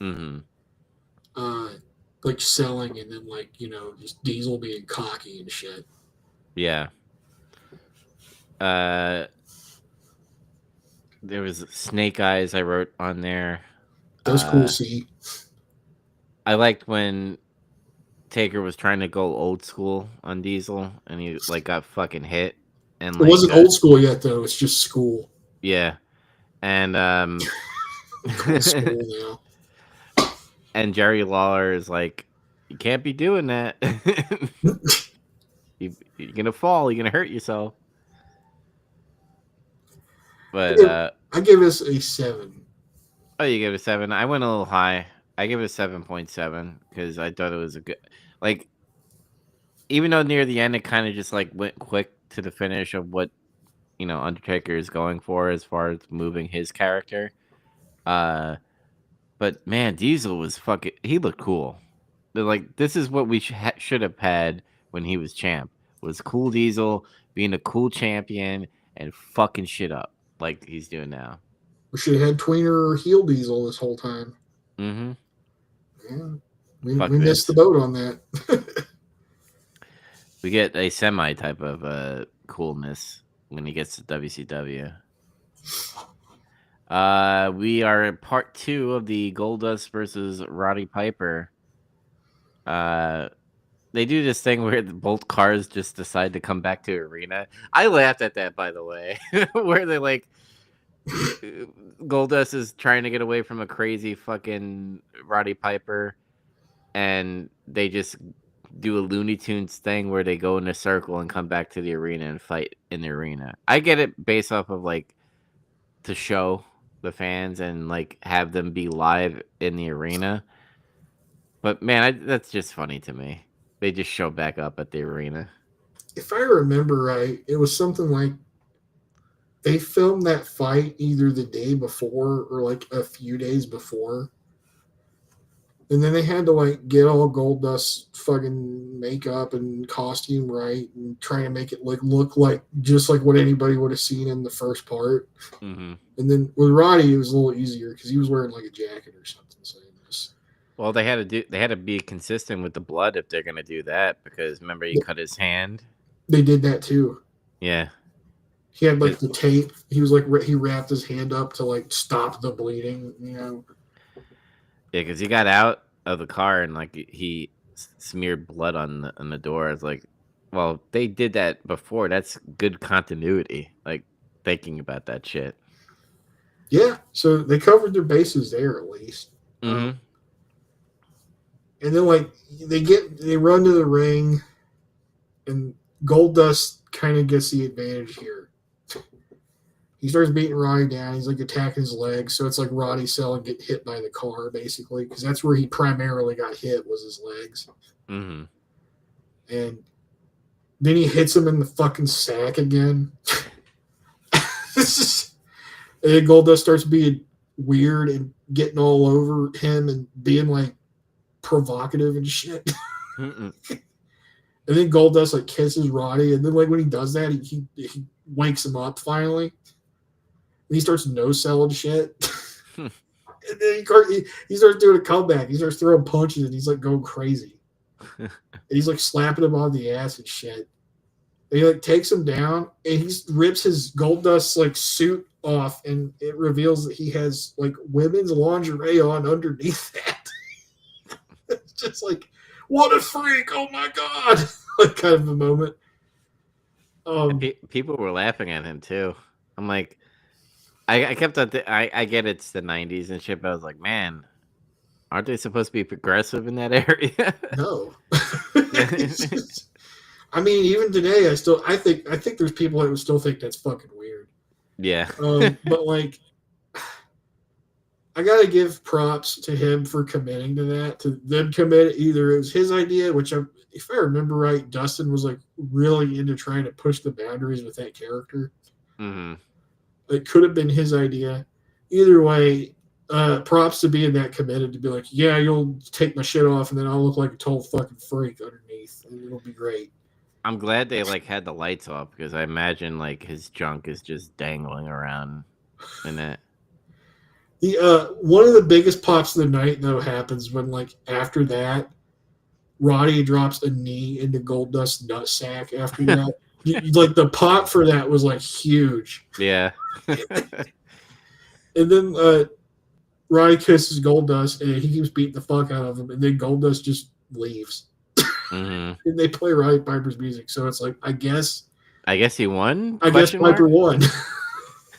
Mm-hmm. Like selling, and then just Diesel being cocky and shit. Yeah. There was Snake Eyes I wrote on there. That was cool to see. I liked when Taker was trying to go old school on Diesel, and he like got fucking hit. And it wasn't old school yet, though. It's just school. Yeah, and school now. And Jerry Lawler is like, you can't be doing that. You're gonna fall. You're gonna hurt yourself. But I give this a 7. Oh, you gave it a 7. I went a little high. I give it a 7.7 because I thought it was a good, like, even though near the end it kind of just like went quick to the finish of what Undertaker is going for as far as moving his character. But man, Diesel was he looked cool. They're like, this is what we should have had when he was champ. Was cool Diesel being a cool champion and fucking shit up like he's doing now. We should have had Tweener or heel Diesel this whole time. Mm-hmm. Yeah, we missed the boat on that. We get a semi type of coolness when he gets to WCW. We are at part 2 of the Goldust versus Roddy Piper. They do this thing where both cars just decide to come back to arena. I laughed at that, by the way, where they like Goldust is trying to get away from a crazy fucking Roddy Piper, and they just do a Looney Tunes thing where they go in a circle and come back to the arena and fight in the arena. I get it based off of like to show the fans and like have them be live in the arena. But man, that's just funny to me. They just show back up at the arena. If I remember right, it was something like they filmed that fight either the day before or like a few days before. And then they had to like get all Goldust fucking makeup and costume right and try to make it look like just like what anybody would have seen in the first part. Mm-hmm. And then with Roddy, it was a little easier because he was wearing like a jacket or something. So well, they had to be consistent with the blood if they're gonna do that because remember he cut his hand. They did that too. Yeah. He had like the tape. He was like he wrapped his hand up to like stop the bleeding. Yeah, because he got out of the car and like he smeared blood on the door. It's like, well, they did that before. That's good continuity. Like thinking about that shit. Yeah, so they covered their bases there at least. Mm-hmm. And then like they run to the ring, and Goldust kind of gets the advantage here. He starts beating Roddy down. He's like attacking his legs. So it's like Roddy selling get hit by the car, basically, because that's where he primarily got hit was his legs. Mm-hmm. And then he hits him in the fucking sack again. And then Goldust starts being weird and getting all over him and being like provocative and shit. And then Goldust like kisses Roddy, and then like when he does that, he wakes him up finally. And he starts no-selling shit. And then he starts doing a comeback. He starts throwing punches, and he's like going crazy. And he's like slapping him on the ass and shit. And he like takes him down, and he rips his Goldust like suit off, and it reveals that he has like women's lingerie on underneath that. It's just like, what a freak! Oh my god! Like kind of a moment. People were laughing at him too. I'm like, I kept on. I get it's the '90s and shit, but I was like, man, aren't they supposed to be progressive in that area? No. I mean, even today, I think there's people that would still think that's fucking weird. Yeah. But like, I gotta give props to him for committing to that. To them commit, either it was his idea, which if I remember right, Dustin was like really into trying to push the boundaries with that character. Mm-hmm. It could have been his idea. Either way, props to being that committed to be like, yeah, you'll take my shit off, and then I'll look like a total fucking freak underneath, and it'll be great. I'm glad they like had the lights off because I imagine like his junk is just dangling around in that. The one of the biggest pops of the night though happens when like after that, Roddy drops a knee into Goldust's nutsack. After that, like the pop for that was like huge. Yeah. And then Roddy kisses Goldust, and he keeps beating the fuck out of him, and then Goldust just leaves. Mm-hmm. And they play Roddy Piper's music, so it's like I guess he won. I guess Piper won.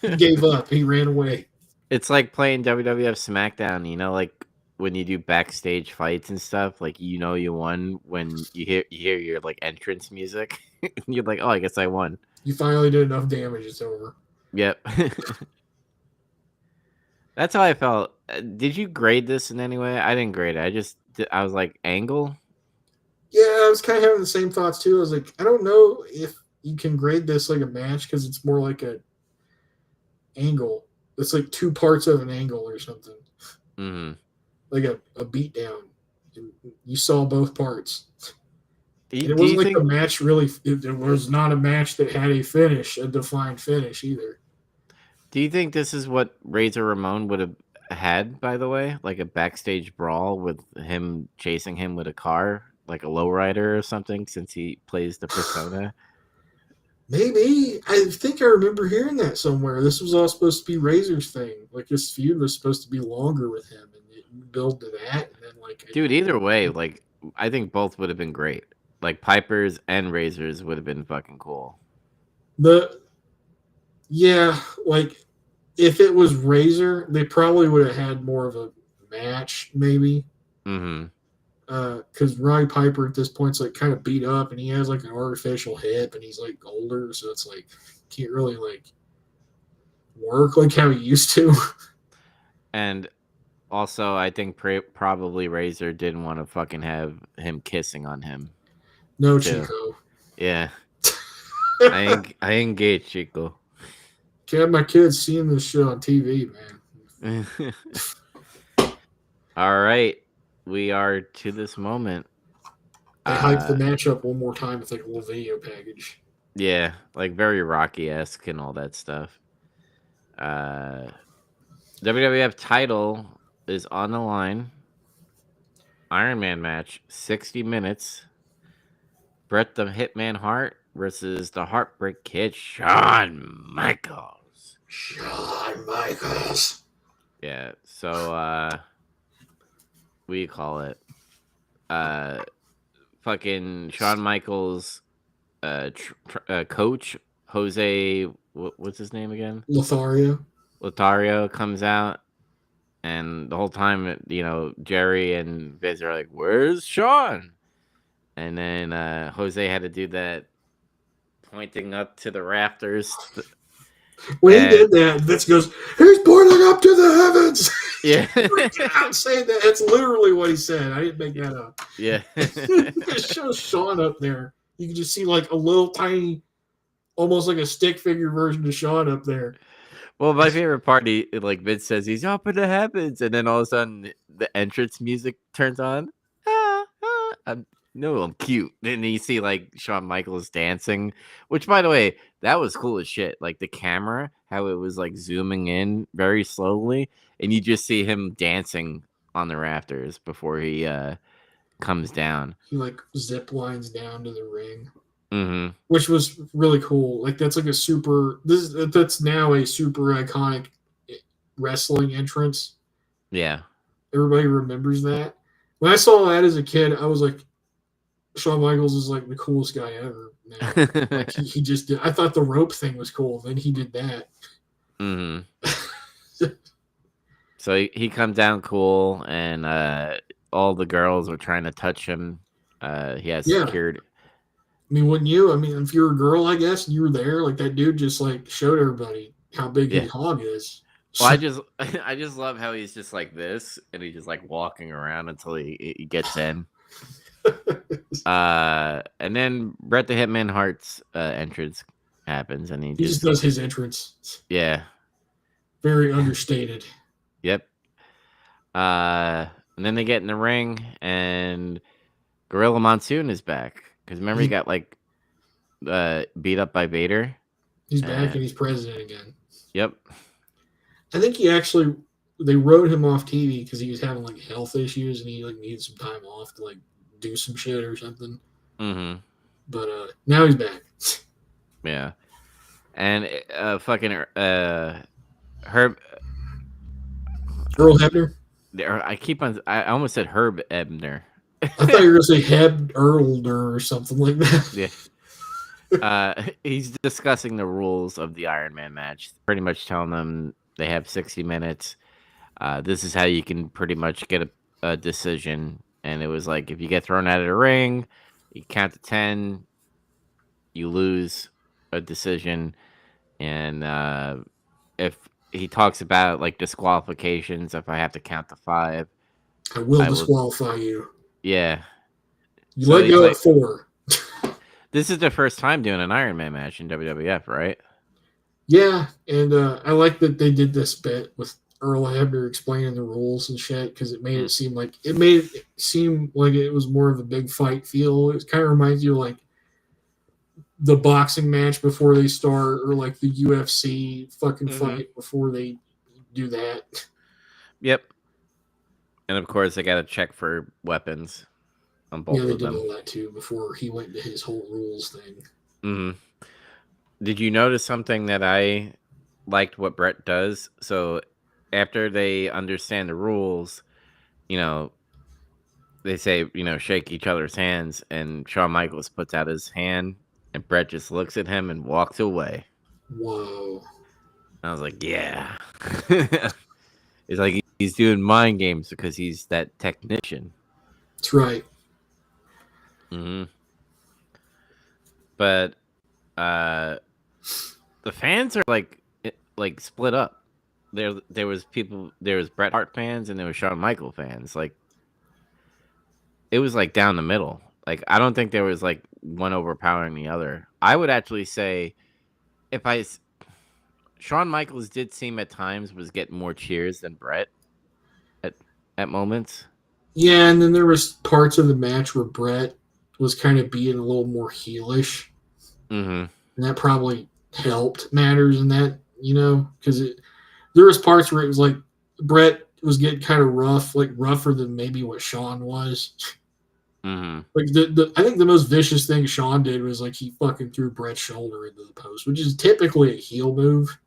He gave up. He ran away. It's like playing WWF SmackDown, you know, like when you do backstage fights and stuff, like you won when you hear your like entrance music. You're like, oh, I guess I won. You finally did enough damage, it's over. Yep. That's how I felt. Did you grade this in any way? I didn't grade it. I was like, angle? Yeah, I was kind of having the same thoughts too. I was like, I don't know if you can grade this like a match because it's more like a angle. It's like two parts of an angle or something. Mm-hmm. Like a beat down. And you saw both parts. And it wasn't like the match really. It was not a match that had a defined finish either. Do you think this is what Razor Ramon would have had, by the way? Like a backstage brawl with him chasing him with a car, like a lowrider or something, since he plays the persona? Maybe. I think I remember hearing that somewhere. This was all supposed to be Razor's thing. Like this feud was supposed to be longer with him, and it build to that. And then like, dude, either way, like I think both would have been great. Like Piper's and Razor's would have been fucking cool. Like if it was Razor, they probably would have had more of a match, maybe. Mm-hmm. Because Roddy Piper at this point's like kind of beat up, and he has like an artificial hip, and he's like older, so it's like can't really like work like how he used to. And also, I think probably Razor didn't want to fucking have him kissing on him. No, too. Chico. Yeah, I ain't gay, Chico. Can't have my kids seeing this shit on TV, man. All right. We are to this moment. They hyped the matchup one more time with like a little video package. Yeah, like very Rocky-esque and all that stuff. WWF title is on the line. Iron Man match, 60 minutes. Bret the Hitman Hart versus the Heartbreak Kid, Shawn Michaels. Shawn Michaels. Yeah, so what do you call it? Fucking Shawn Michaels coach Jose, what's his name again? Lothario comes out, and the whole time, Jerry and Viz are like, "Where's Shawn?" And then Jose had to do that, pointing up to the rafters. When he did that, Vince goes, "He's pointing up to the heavens." Yeah, I'm saying that. That's literally what he said. I didn't make that up. Yeah, it shows Shawn up there. You can just see like a little tiny, almost like a stick figure version of Shawn up there. Well, my favorite part, like Vince says, he's up in the heavens, and then all of a sudden the entrance music turns on. I'm cute. And you see like Shawn Michaels dancing, which, by the way, that was cool as shit. Like the camera, how it was like zooming in very slowly, and you just see him dancing on the rafters before he comes down. He like zip lines down to the ring. Mm-hmm. which was really cool. Like that's like that's now a super iconic wrestling entrance. Yeah. Everybody remembers that. When I saw that as a kid, I was like, Shawn Michaels is like the coolest guy ever. Now, like he just did. I thought the rope thing was cool. Then he did that. Mm-hmm. So he comes down cool, and all the girls are trying to touch him. He has Yeah. secured. I mean, wouldn't you? I mean, if you're a girl, I guess, and you were there, like that dude just like showed everybody how big Yeah. his hog is. Well, I just love how he's just like this, and he's just like walking around until he gets in. And then Bret the Hitman Hart's entrance happens, and He just does his entrance. Yeah. Very understated. Yep. And then they get in the ring, and Gorilla Monsoon is back. Because remember, he got like beat up by Vader. He's back and he's president again. Yep. I think they wrote him off TV because he was having like health issues and he like needed some time off to like do some shit or something. Mm-hmm. But now he's back. Yeah. And fucking Herb. Earl Hebner? I almost said Herb Ebner. I thought you were going to say Heb Earlder or something like that. Yeah. He's discussing the rules of the Iron Man match, pretty much telling them they have 60 minutes. This is how you can pretty much get a decision. And it was like, if you get thrown out of the ring, you count to 10, you lose a decision. And if he talks about like disqualifications, if I have to count to 5, I will disqualify you. Yeah. You let go at 4. This is the first time doing an Iron Man match in WWF, right? Yeah, and I like that they did this bit with Earl Hebner explaining the rules and shit because it made it seem like it was more of a big fight feel. It kind of reminds you of like the boxing match before they start, or like the UFC fucking fight before they do that. Yep. And of course, they got to check for weapons on both of them. Yeah, they did all that too before he went into his whole rules thing. Mm-hmm. Did you notice something that I liked what Bret does? So after they understand the rules, they say, shake each other's hands, and Shawn Michaels puts out his hand, and Bret just looks at him and walks away. Whoa. I was like, yeah. It's like he's doing mind games because he's that technician. That's right. Mm-hmm. But the fans are like split up. There was Bret Hart fans and there was Shawn Michaels fans. Like, it was like down the middle. Like, I don't think there was like one overpowering the other. I would actually say Shawn Michaels did seem at times was getting more cheers than Bret at moments. Yeah, and then there was parts of the match where Bret was kind of being a little more heelish. Mm-hmm. And that probably helped matters in that, because there was parts where it was like Bret was getting kind of rough, like rougher than maybe what Shawn was. Mm-hmm. Like I think the most vicious thing Shawn did was like he fucking threw Bret's shoulder into the post, which is typically a heel move.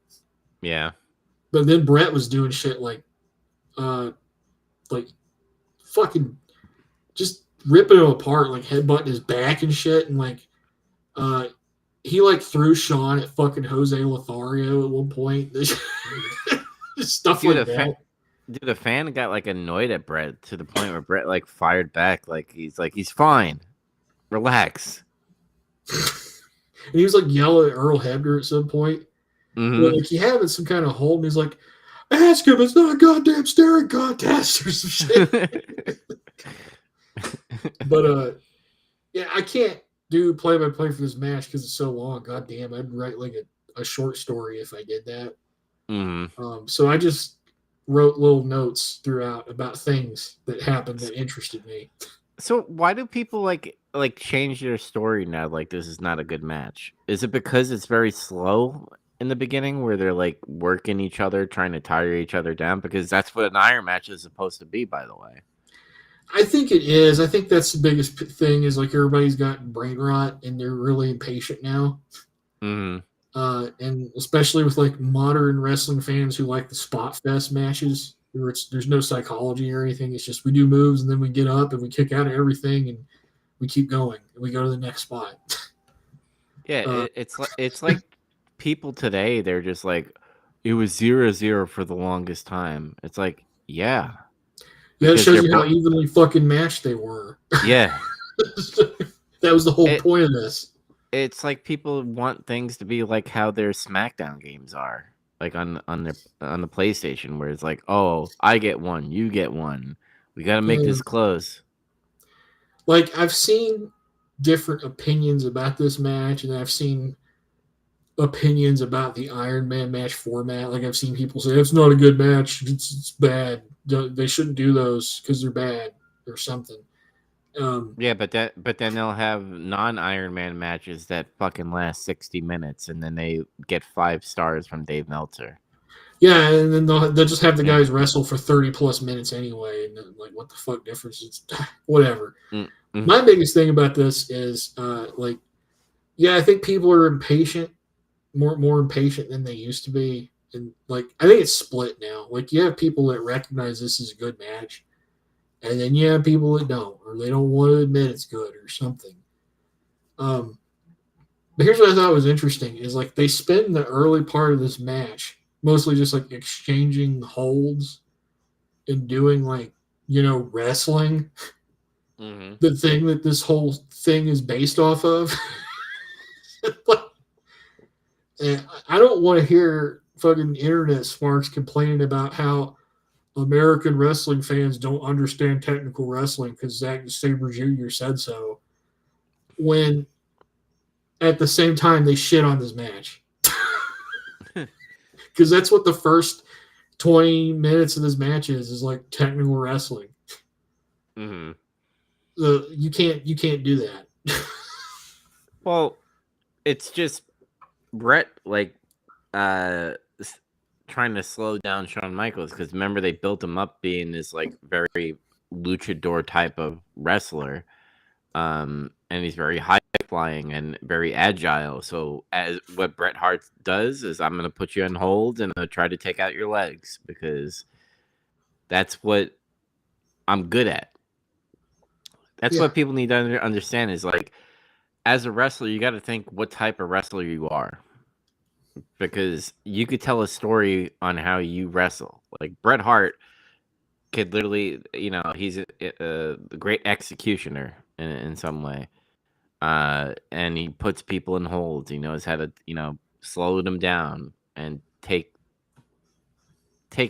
Yeah. But then Bret was doing shit like fucking just ripping him apart, like headbutting his back and shit, and like he like threw Shawn at fucking Jose Lothario at one point. Stuff like that. The fan got like annoyed at Bret to the point where Bret like fired back, like he's fine, relax. And he was like yelling at Earl Hebner at some point. Mm-hmm. Like he having some kind of hold, and he's like, "Ask him, it's not a goddamn staring contest," or some shit. But yeah, I can't do play-by-play for this match because it's so long. God damn, I'd write like a short story if I did that. Mm-hmm. So I just wrote little notes throughout about things that happened that interested me. So why do people like change their story now? Like, this is not a good match. Is it because it's very slow in the beginning, where they're like working each other, trying to tire each other down? Because that's what an iron match is supposed to be, by the way. I think it is. I think that's the biggest thing is like everybody's got brain rot and they're really impatient now. Mm-hmm. And especially with like modern wrestling fans who like the spot fest matches where there's no psychology or anything. It's just we do moves and then we get up and we kick out of everything and we keep going and we go to the next spot. Yeah, it's like people today. They're just like, it was 0-0 for the longest time. It's like, yeah, Yeah, it because shows you how evenly fucking matched they were. yeah. That was the whole point of this. It's like people want things to be like how their SmackDown games are, like on the PlayStation, where it's like, oh, I get one, you get one. We got to make this close. Like I've seen different opinions about this match, and I've seen opinions about the Iron Man match format. Like I've seen people say it's not a good match, it's bad. They shouldn't do those because they're bad or something. Yeah, but then they'll have non-Iron Man matches that fucking last 60 minutes, and then they get 5 stars from Dave Meltzer. Yeah, and then they'll just have the guys wrestle for 30 plus minutes anyway, and then, like, what the fuck difference? It's whatever. Mm-hmm. My biggest thing about this is I think people are impatient, more impatient than they used to be, and like I think it's split now. Like you have people that recognize this is a good match. And then you have people that don't, or they don't want to admit it's good or something. But here's what I thought was interesting is like they spend the early part of this match mostly just like exchanging holds and doing like, wrestling. Mm-hmm. The thing that this whole thing is based off of. And I don't want to hear fucking internet smarks complaining about how American wrestling fans don't understand technical wrestling because Zack Sabre Jr. said so. When at the same time they shit on this match. Because that's what the first 20 minutes of this match is like technical wrestling. Mm-hmm. You can't do that. Well, it's just Brett trying to slow down Shawn Michaels because remember they built him up being this like very luchador type of wrestler, and he's very high flying and very agile. So as what Bret Hart does is I'm gonna put you on hold and I'll try to take out your legs because that's what I'm good at. That's what people need to understand is like as a wrestler you got to think what type of wrestler you are. Because you could tell a story on how you wrestle. Like Bret Hart could literally, he's a great executioner in some way. And he puts people in holds. He knows how to, slow them down and take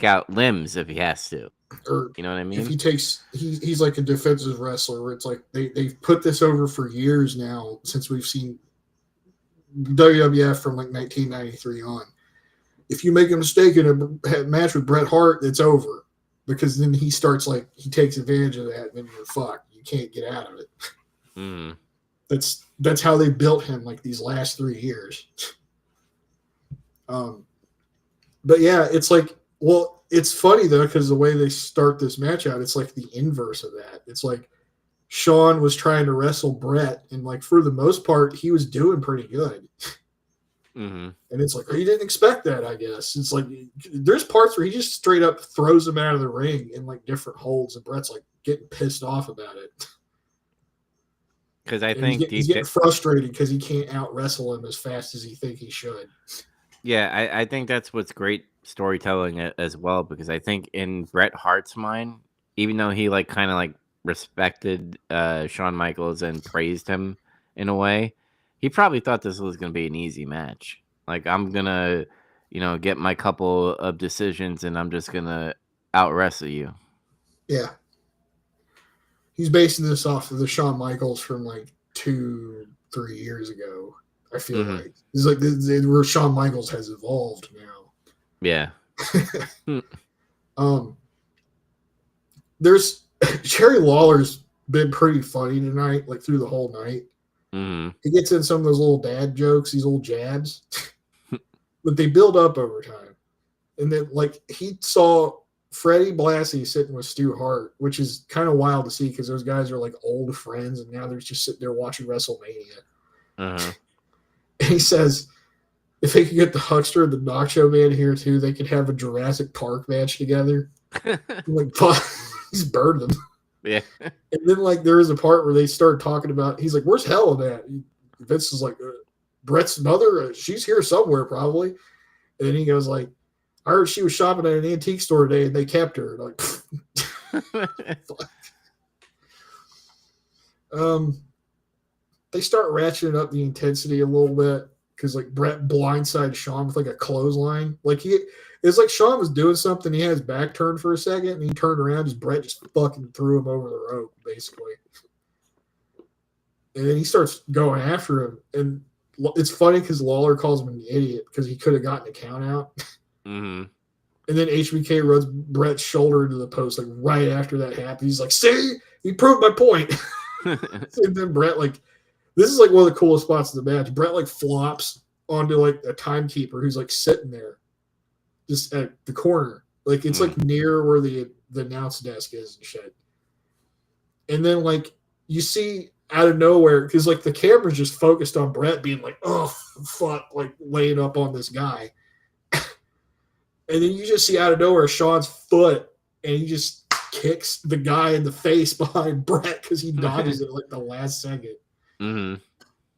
out limbs if he has to. Or you know what I mean? If he's like a defensive wrestler where it's like they've put this over for years now since we've seen WWF from like 1993 on. If you make a mistake in a match with Bret Hart, it's over because then he takes advantage of that, and then you're fucked. You can't get out of it. Mm. That's how they built him like these last 3 years. But yeah, it's like, well, it's funny though because the way they start this match out, it's like the inverse of that. It's like Shawn was trying to wrestle Bret, and like for the most part, he was doing pretty good. Mm-hmm. And it's like, oh, you didn't expect that, I guess. It's like there's parts where he just straight up throws him out of the ring in like different holds, and Bret's like getting pissed off about it. Because I think he's getting frustrated because he can't out wrestle him as fast as he think he should. Yeah, I think that's what's great storytelling as well. Because I think in Bret Hart's mind, even though he like kind of like respected Shawn Michaels and praised him in a way, he probably thought this was going to be an easy match. Like I'm gonna, get my couple of decisions and I'm just gonna out wrestle you. Yeah, he's basing this off of the Shawn Michaels from like 2-3 years ago. I feel like it's like where Shawn Michaels has evolved now. Yeah. There's Jerry Lawler's been pretty funny tonight, like through the whole night. Mm-hmm. He gets in some of those little dad jokes, these old jabs, but they build up over time. And then, like, he saw Freddie Blassie sitting with Stu Hart, which is kind of wild to see because those guys are like old friends, and now they're just sitting there watching WrestleMania. Uh-huh. And he says, if they could get the Huckster and the Knock Show man here too, they could have a Jurassic Park match together. Like, he's burned them. Yeah. And then, like, there was a part where they started talking about, he's like, where's Helen at? Vince is like, Brett's mother, she's here somewhere probably. And then he goes like, I heard she was shopping at an antique store today and they kept her. Like, they start ratcheting up the intensity a little bit because like Brett blindsided Shawn with like a clothesline. Like it's like Shawn was doing something, he had his back turned for a second, and he turned around, just Brett just fucking threw him over the rope, basically. And then he starts going after him, and it's funny because Lawler calls him an idiot because he could have gotten a count out. Mm-hmm. And then HBK runs Brett's shoulder into the post, like right after that happened. He's like, see, he proved my point. And then Brett, like, this is like one of the coolest spots of the match. Brett like flops onto like a timekeeper who's like sitting there just at the corner. Like it's like near where the announce desk is and shit. And then like you see out of nowhere, because like the camera's just focused on Brett being like, oh fuck, like laying up on this guy. And then you just see out of nowhere Shawn's foot, and he just kicks the guy in the face behind Brett because he dodges it like the last second. Mm-hmm.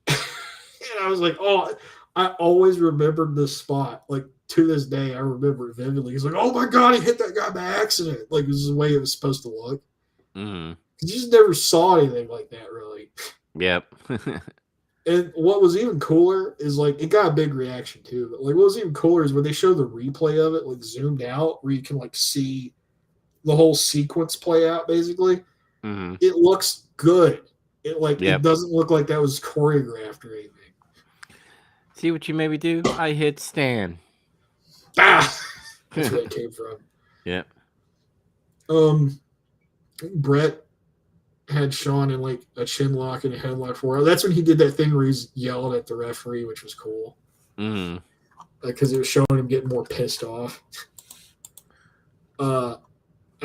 And I was like, oh, I always remembered this spot. Like to this day, I remember it vividly. He's like, oh my God, he hit that guy by accident. Like this is the way it was supposed to look. Mm-hmm. You just never saw anything like that, really. Yep. And what was even cooler is like it got a big reaction too. But like what was even cooler is when they show the replay of it, like zoomed out, where you can like see the whole sequence play out. Basically, Mm-hmm. it looks good. It doesn't look like that was choreographed or anything. See what you maybe do? I hit Stan. That's where it came from. Yeah. Brett had Shawn in like a chin lock and a headlock for. That's when he did that thing where he's yelling at the referee, which was cool. Mm-hmm. Because it was showing him getting more pissed off. I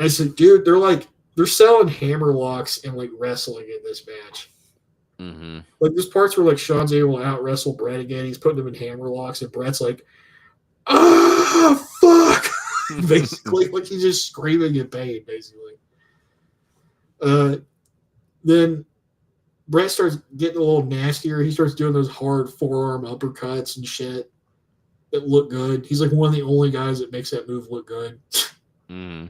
said, dude, they're selling hammer locks and like wrestling in this match. Mm-hmm. Like there's parts where like Shawn's able to out wrestle Brett again. He's putting him in hammer locks, and Brett's like, ah, fuck. Basically, like he's just screaming in pain, basically. Then Brett starts getting a little nastier. He starts doing those hard forearm uppercuts and shit that look good. He's like one of the only guys that makes that move look good. Mm-hmm.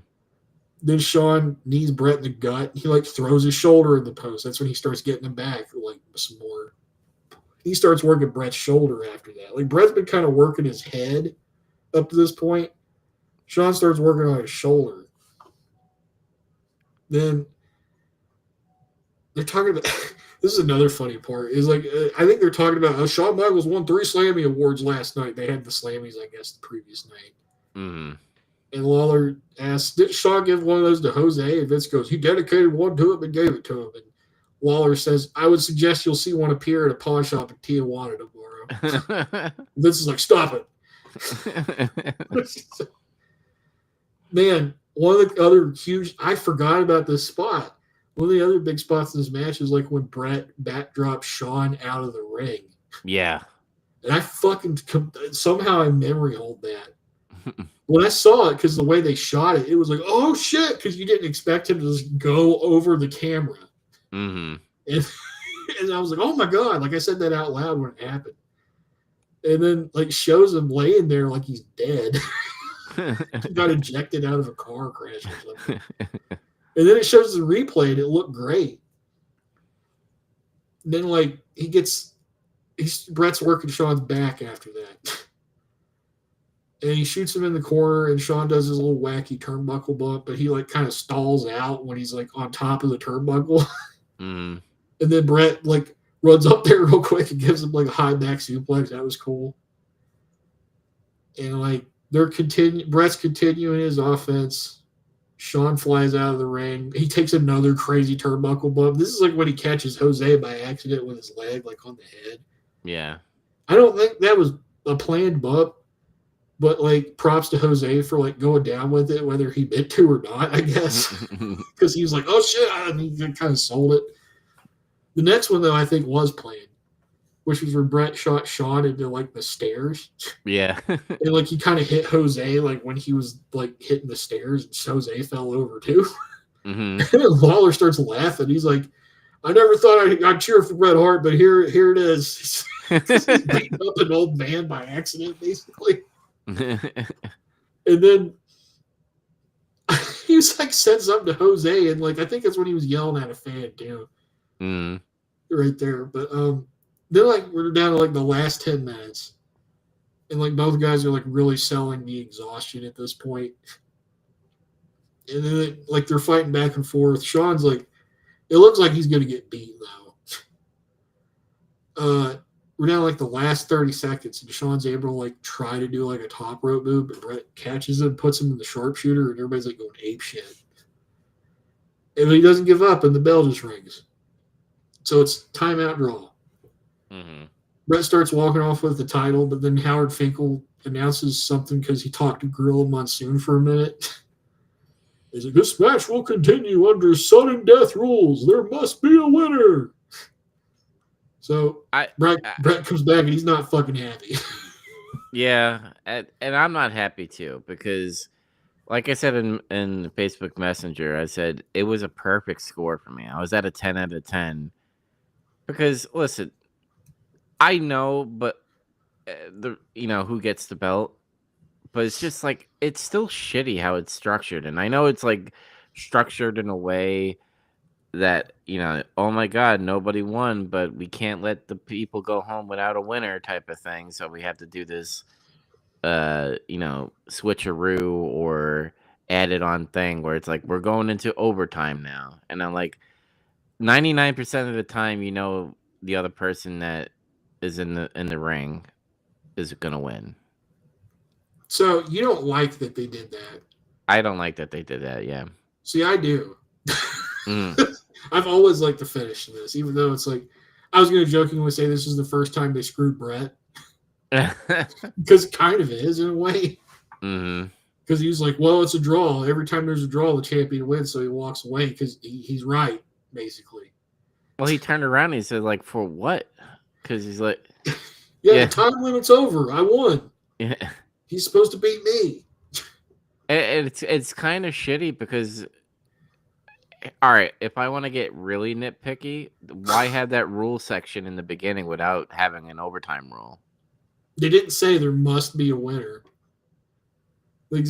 Then Shawn knees Brett in the gut. He like throws his shoulder in the post. That's when he starts getting him back like some more. He starts working Brett's shoulder after that. Like Brett's been kind of working his head up to this point. Shawn starts working on his shoulder. Then they're talking about this is another funny part. Is like I think they're talking about Shawn Michaels won 3 Slammy awards last night. They had the Slammys, I guess, the previous night. Mm-hmm. And Lawler asks, did Shawn give one of those to Jose? And Vince goes, he dedicated one to him and gave it to him. And Lawler says, I would suggest you'll see one appear at a pawn shop in Tijuana tomorrow. Vince is like, stop it. Man, one of the other huge, I forgot about this spot. One of the other big spots in this match is like when Brett backdrops Shawn out of the ring. Yeah. And I somehow I memory hold that. When I saw it, because the way they shot it, it was like, oh shit, because you didn't expect him to just go over the camera. Mm-hmm. And I was like, oh my God, like I said that out loud when it happened. And then like shows him laying there like he's dead. He got ejected out of a car crash or something. And then it shows the replay and it looked great. And then like Brett's working Shawn's back after that. And he shoots him in the corner, and Shawn does his little wacky turnbuckle bump, but he like kind of stalls out when he's like on top of the turnbuckle. Mm. And then Brett like runs up there real quick and gives him like a high back suplex. That was cool. And like Brett's continuing his offense. Shawn flies out of the ring. He takes another crazy turnbuckle bump. This is like when he catches Jose by accident with his leg like on the head. Yeah. I don't think that was a planned bump. But like props to Jose for like going down with it, whether he meant to or not, I guess. Because he was like, oh shit, and he kind of sold it. The next one though, I think was planned, which was where Brett shot Sean into like the stairs. Yeah. And like he kind of hit Jose like when he was like hitting the stairs, and Jose fell over too. Mm-hmm. And then Lawler starts laughing. He's like, I never thought I'd cheer for Bret Hart, but here it is. He's beating up an old man by accident, basically. And then he was like said something to Jose, and like I think that's when he was yelling at a fan too. Mm. Right there. But then like we're down to like the last 10 minutes. And like both guys are like really selling the exhaustion at this point. And then like they're fighting back and forth. Sean's like, it looks like he's gonna get beat though. We're down to like the last 30 seconds, and Sean's able to like try to do like a top rope move, but Brett catches him, puts him in the sharpshooter, and everybody's like going ape shit. And he doesn't give up, and the bell just rings. So it's timeout draw. Mm-hmm. Brett starts walking off with the title, but then Howard Finkel announces something because he talked to Gorilla Monsoon for a minute. He's like, this match will continue under sudden death rules. There must be a winner. So Brett comes back and he's not fucking happy. Yeah, and I'm not happy too, because like I said in Facebook Messenger, I said it was a perfect score for me. I was at a 10 out of 10. Because listen, I know, but who gets the belt, but it's just like it's still shitty how it's structured, and I know it's like structured in a way that oh my god, nobody won, but we can't let the people go home without a winner type of thing, so we have to do this switcheroo or added on thing where it's like we're going into overtime now, and I'm like 99% of the time the other person that is in the ring is gonna win. So you don't like that they did that? I don't like that they did that. Yeah. See, I do. I've always liked the finish in this, even though it's like I was going to jokingly say this is the first time they screwed Brett, because it kind of is in a way. Mm-hmm. Because he was like, well, it's a draw. Every time there's a draw, the champion wins, so he walks away because he's right, basically. Well, he turned around and he said, like, for what? Because he's like, yeah, the time limit's over. I won. Yeah. He's supposed to beat me. It's kind of shitty because, all right, if I want to get really nitpicky, why have that rule section in the beginning without having an overtime rule? They didn't say there must be a winner. Like,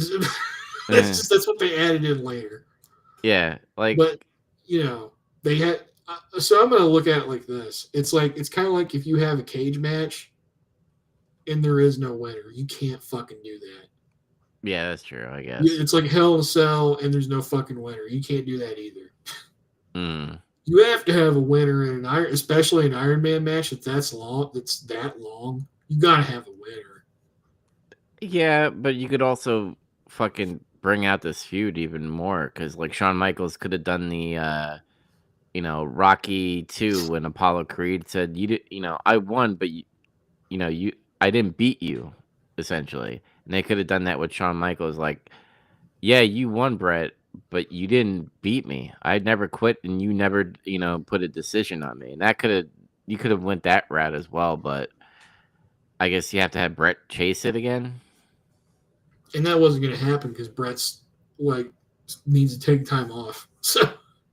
that's what they added in later. Yeah, like, but they had. So I'm gonna look at it like this. It's kind of like if you have a cage match and there is no winner, you can't fucking do that. Yeah, that's true, I guess. It's like Hell in a Cell and there's no fucking winner. You can't do that either. Mm. You have to have a winner in especially an Iron Man match that's that long. You gotta have a winner. Yeah, but you could also fucking bring out this feud even more, because like Shawn Michaels could have done the Rocky 2 when Apollo Creed said I won, but I didn't beat you, essentially. And they could have done that with Shawn Michaels, like, yeah, you won, Brett, but you didn't beat me. I never quit, and you never, put a decision on me. And you could have went that route as well, but I guess you have to have Brett chase it again. And that wasn't going to happen because Brett's like needs to take time off. So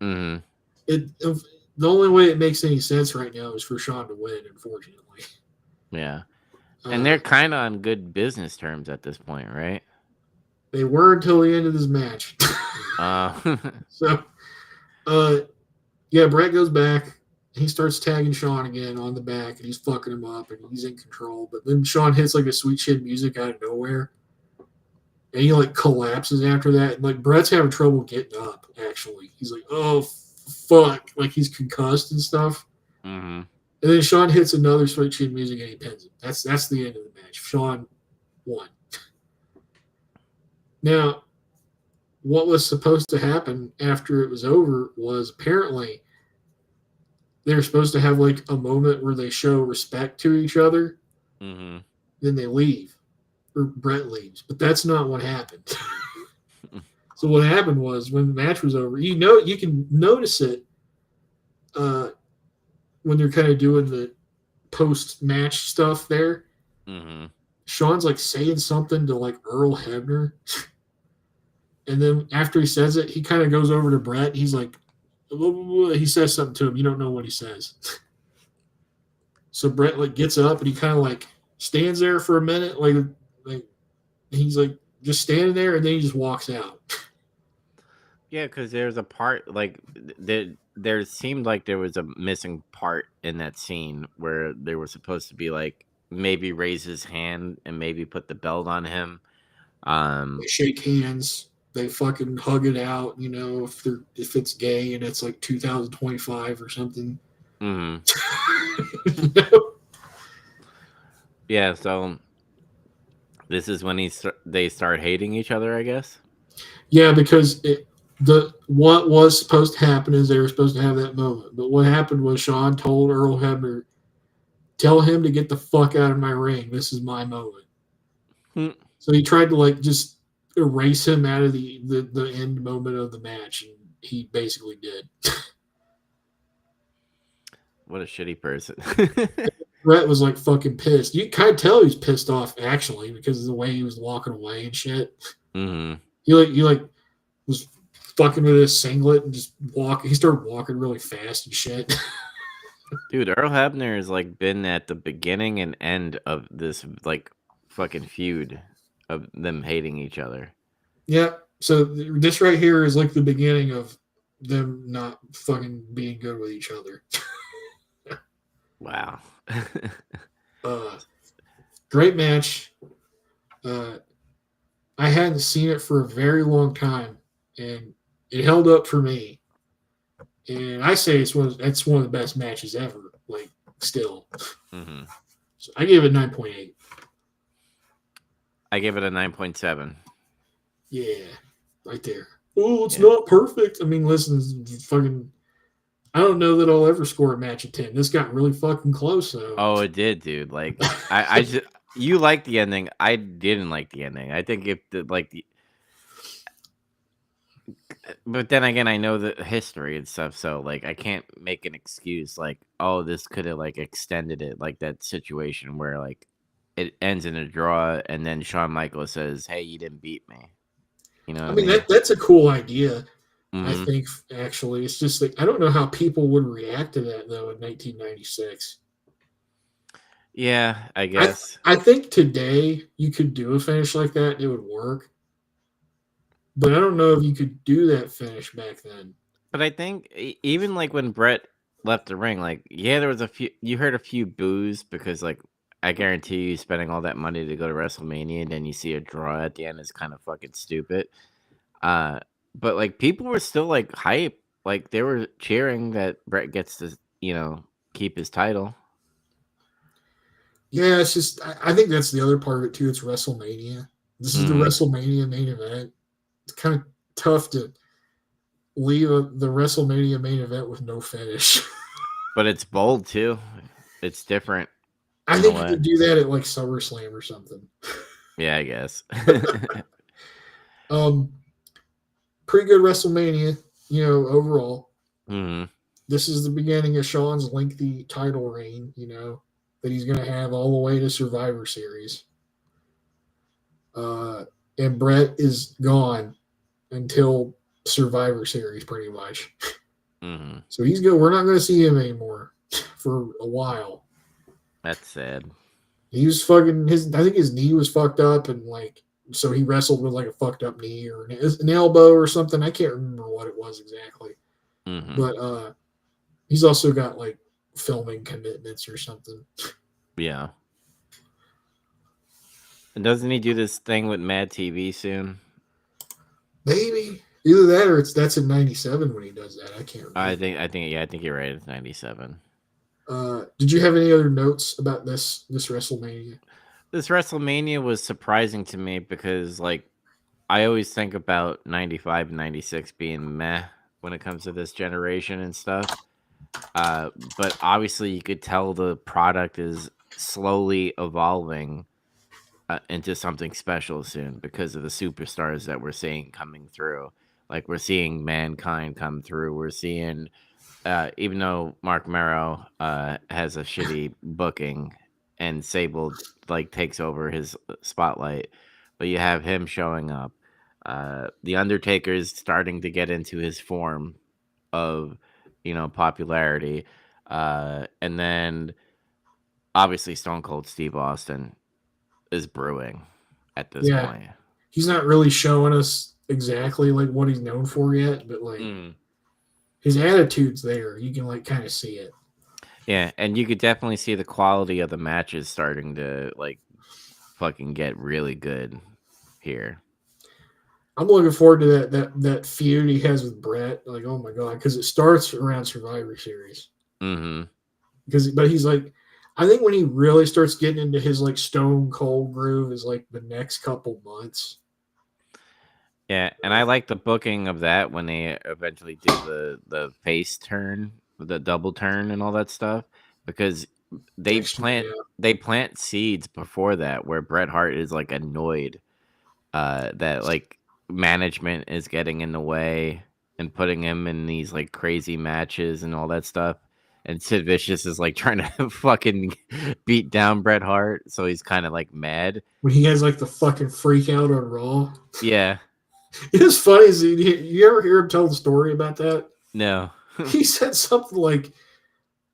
mm-hmm. The only way it makes any sense right now is for Shawn to win, unfortunately. Yeah. And they're kind of on good business terms at this point, right? They were until the end of this match. So, Brett goes back. He starts tagging Shawn again on the back, and he's fucking him up, and he's in control. But then Shawn hits like a sweet shit music out of nowhere, and he like collapses after that. And like Brett's having trouble getting up. Actually, he's like, "Oh fuck!" Like he's concussed and stuff. Mm-hmm. And then Shawn hits another sweet shit music, and he pins him. That's the end of the match. Shawn won. Now, what was supposed to happen after it was over was apparently they were supposed to have like a moment where they show respect to each other. Mm-hmm. Then they leave. Brett leaves, but that's not what happened. So what happened was when the match was over, you can notice it when they're kind of doing the post-match stuff there. Mm-hmm. Sean's like saying something to like Earl Hebner, and then after he says it, he kind of goes over to Brett. He's like, blah, blah, blah. He says something to him. You don't know what he says. So Brett like gets up and he kind of like stands there for a minute, like he's like just standing there, and then he just walks out. Yeah, because there's a part like there seemed like there was a missing part in that scene where they were supposed to be like maybe raise his hand and maybe put the belt on him. They shake hands. They fucking hug it out. If it's gay and it's like 2025 or something. Mm-hmm. Yeah, so this is when they start hating each other, I guess. Yeah, because what was supposed to happen is they were supposed to have that moment. But what happened was Sean told Earl Hebner, tell him to get the fuck out of my ring. This is my moment. So he tried to like just erase him out of the end moment of the match, and he basically did. What a shitty person. Brett was like fucking pissed. You kind of tell he's pissed off actually because of the way he was walking away and shit. Mm-hmm. He was fucking with his singlet and just walking. He started walking really fast and shit. Dude, Earl Hebner has like been at the beginning and end of this like fucking feud of them hating each other. Yeah. So this right here is like the beginning of them not fucking being good with each other. Wow. Great match. I hadn't seen it for a very long time, and it held up for me. And I say it's one of the best matches ever. Like still, Mm-hmm. So I gave it 9.8. I give it a 9.7. Yeah, right there. Oh, it's not perfect. I mean, listen, fucking. I don't know that I'll ever score a match of 10. This got really fucking close, though. Oh, it did, dude. Like, I just you liked the ending. I didn't like the ending. I think but then again, I know the history and stuff, so like I can't make an excuse like, oh, this could have like extended it, like that situation where like it ends in a draw, and then Shawn Michaels says, "Hey, you didn't beat me." You know, I mean that's a cool idea. Mm-hmm. I think actually, it's just like I don't know how people would react to that though in 1996. Yeah, I guess. I think today you could do a finish like that; it would work. But I don't know if you could do that finish back then. But I think even like when Brett left the ring, like there was you heard a few boos because like I guarantee you spending all that money to go to WrestleMania and then you see a draw at the end is kind of fucking stupid. But like people were still like hype, like they were cheering that Brett gets to keep his title. Yeah, it's just I think that's the other part of it too. It's WrestleMania. This is the WrestleMania main event. It's kind of tough to leave the WrestleMania main event with no finish. But it's bold too. It's different. I think you could do that at like SummerSlam or something. Yeah, I guess. Pretty good WrestleMania, overall. Mm-hmm. This is the beginning of Shawn's lengthy title reign, that he's going to have all the way to Survivor Series. And Brett is gone until Survivor Series, pretty much. Mm-hmm. So he's good. We're not going to see him anymore for a while. That's sad. He was fucking I think his knee was fucked up, and like so he wrestled with like a fucked up knee or an elbow or something. I can't remember what it was exactly. Mm-hmm. But he's also got like filming commitments or something. Yeah. And doesn't he do this thing with Mad TV soon? Maybe either that or that's in '97 when he does that. I can't remember. I think you're right. It's '97. Did you have any other notes about this WrestleMania? This WrestleMania was surprising to me because like I always think about 95 and 96 being meh when it comes to this generation and stuff. But obviously you could tell the product is slowly evolving into something special soon because of the superstars that we're seeing coming through. Like we're seeing Mankind come through. We're seeing, even though Mark Merrow has a shitty booking and Sable like takes over his spotlight, but you have him showing up. The Undertaker's starting to get into his form of, popularity. And then obviously Stone Cold Steve Austin is brewing at this Yeah. point. He's not really showing us exactly like what he's known for yet, but like his attitude's there. You can like kind of see it. Yeah, and you could definitely see the quality of the matches starting to like fucking get really good here. I'm looking forward to that feud he has with Brett. Like, oh my god, because it starts around Survivor Series. Mm-hmm. But he's like, I think when he really starts getting into his like Stone Cold groove is like the next couple months. Yeah, and I like the booking of that when they eventually do the face turn, the double turn, and all that stuff, because they plant seeds before that where Bret Hart is like annoyed that like management is getting in the way and putting him in these like crazy matches and all that stuff. And Sid Vicious is like trying to fucking beat down Bret Hart, so he's kind of like mad when he has like the fucking freak out on Raw. Yeah, it's funny. You ever hear him tell the story about that? No. He said something like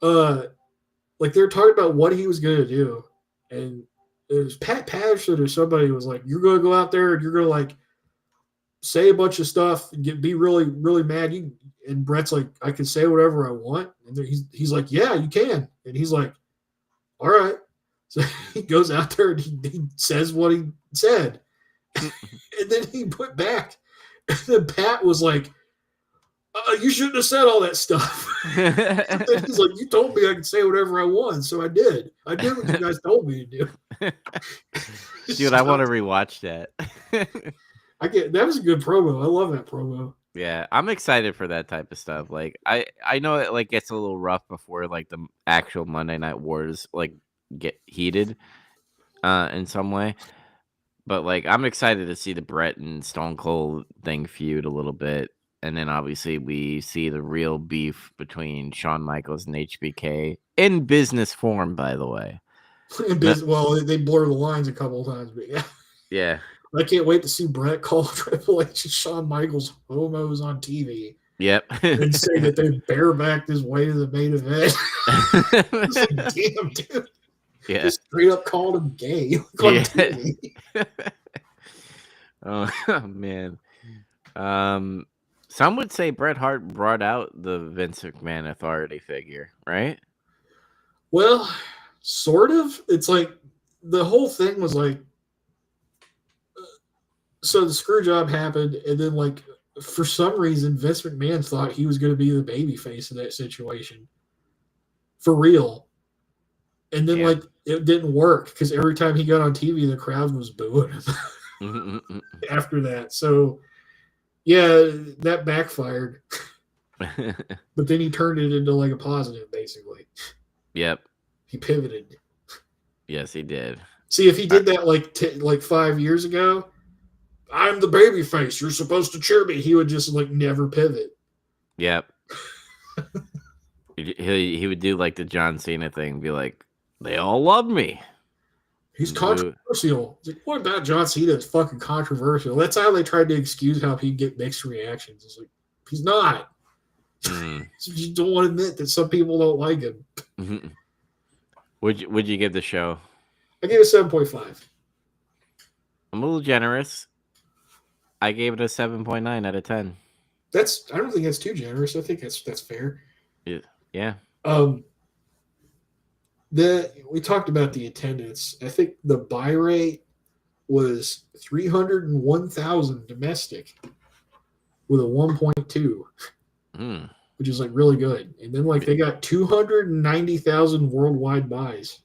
they were talking about what he was going to do, and it was Pat Patterson or somebody was like, "You're going to go out there and you're going to like say a bunch of stuff and be really, really mad." And Bret's like, "I can say whatever I want," and he's like, "Yeah, you can," and he's like, "All right." So he goes out there and he says what he said, and then he put back, and then Pat was like, "You shouldn't have said all that stuff." And then he's like, "You told me I could say whatever I want, so I did. I did what you guys told me to do." Dude, I want to rewatch that. That was a good promo. I love that promo. Yeah, I'm excited for that type of stuff. Like I know it like gets a little rough before like the actual Monday Night Wars like get heated in some way. But like I'm excited to see the Bret and Stone Cold thing feud a little bit. And then obviously we see the real beef between Shawn Michaels and HBK in business form, by the way. Well, they blur the lines a couple of times, but yeah. Yeah. I can't wait to see Bret call Triple H and Shawn Michaels homos on TV. Yep. And say that they barebacked his way to the main event. It's like, damn, dude. Yeah. Just straight up called him gay on TV. Oh, man. Some would say Bret Hart brought out the Vince McMahon authority figure, right? Well, sort of. It's like the whole thing was like, so the screw job happened, and then like for some reason Vince McMahon thought he was going to be the babyface of that situation, for real. And then like it didn't work because every time he got on TV, the crowd was booing him after that. So yeah, that backfired. But then he turned it into like a positive, basically. Yep. He pivoted. Yes, he did. See, if he did that like 5 years ago, I'm the baby face, you're supposed to cheer me, he would just like never pivot. Yep. he would do like the John Cena thing, be like, they all love me. He's controversial. It's like, what about John Cena is fucking controversial? That's how they tried to excuse how he'd get mixed reactions. It's like, he's not. You just don't want to admit that some people don't like him. Mm-hmm. Would you give the show? I gave it 7.5. I'm a little generous. I gave it a 7.9 out of 10. I don't think that's too generous. I think that's fair. Yeah. We talked about the attendance. I think the buy rate was 301,000 domestic with a 1.2, which is like really good. And then like they got 290,000 worldwide buys.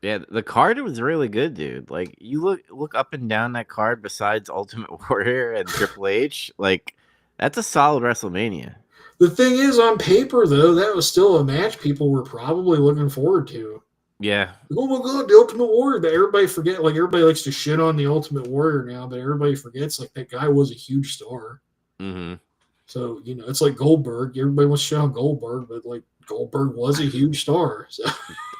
Yeah, the card was really good, dude. Like you look up and down that card besides Ultimate Warrior and Triple H, like that's a solid WrestleMania. The thing is, on paper though, that was still a match people were probably looking forward to. Yeah. Oh my God, the Ultimate Warrior! But everybody forget. Like everybody likes to shit on the Ultimate Warrior now, but everybody forgets like that guy was a huge star. Mm-hmm. So it's like Goldberg. Everybody wants to shit on Goldberg, but like Goldberg was a huge star. So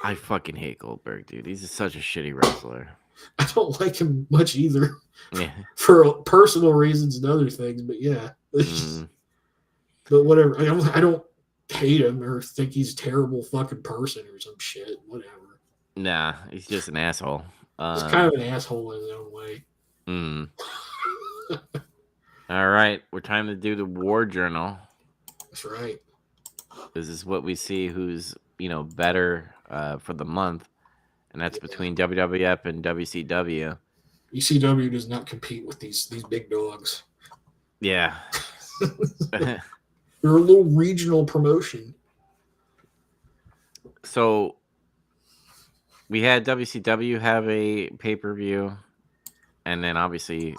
I fucking hate Goldberg, dude. He's such a shitty wrestler. I don't like him much either. Yeah. For personal reasons and other things, but yeah. But whatever. I don't hate him or think he's a terrible fucking person or some shit. Whatever. Nah, he's just an asshole. He's kind of an asshole in his own way. All right, we're time to do the War Journal. That's right. This is what we see who's better for the month, and that's between WWF and WCW. ECW does not compete with these big dogs. Yeah. They're a little regional promotion. So we had WCW have a pay-per-view, and then obviously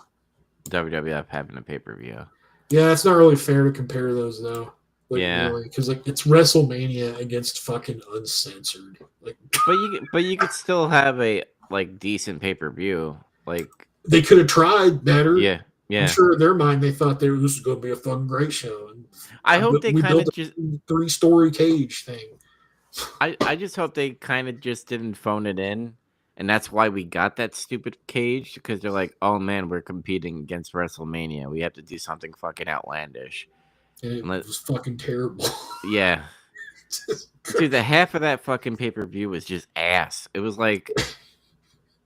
WWF having a pay-per-view. Yeah, it's not really fair to compare those though. Like, yeah, really, because like it's WrestleMania against fucking uncensored. Like, but you could still have a decent pay-per-view. Like they could have tried better. Yeah. I'm sure in their mind they thought this was going to be a fun, great show. And I hope they kind of just 3-story cage thing. I just hope they kind of just didn't phone it in, and that's why we got that stupid cage, because they're like, oh man, we're competing against WrestleMania. We have to do something fucking outlandish. And it was fucking terrible. Yeah. Dude, the half of that fucking pay-per-view was just ass. It was like,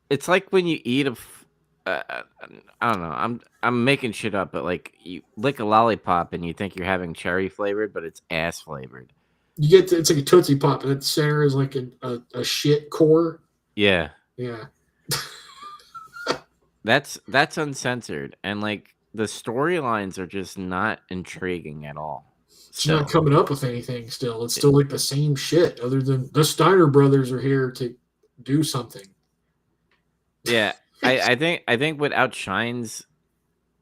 it's like when you eat I don't know. I'm making shit up, but like you lick a lollipop and you think you're having cherry flavored, but it's ass flavored. It's like a Tootsie Pop, and at the center is like a shit core. Yeah. Yeah. That's uncensored, and like the storylines are just not intriguing at all. It's not coming up with anything still. It's still like the same shit, other than the Steiner brothers are here to do something. Yeah. I think what outshines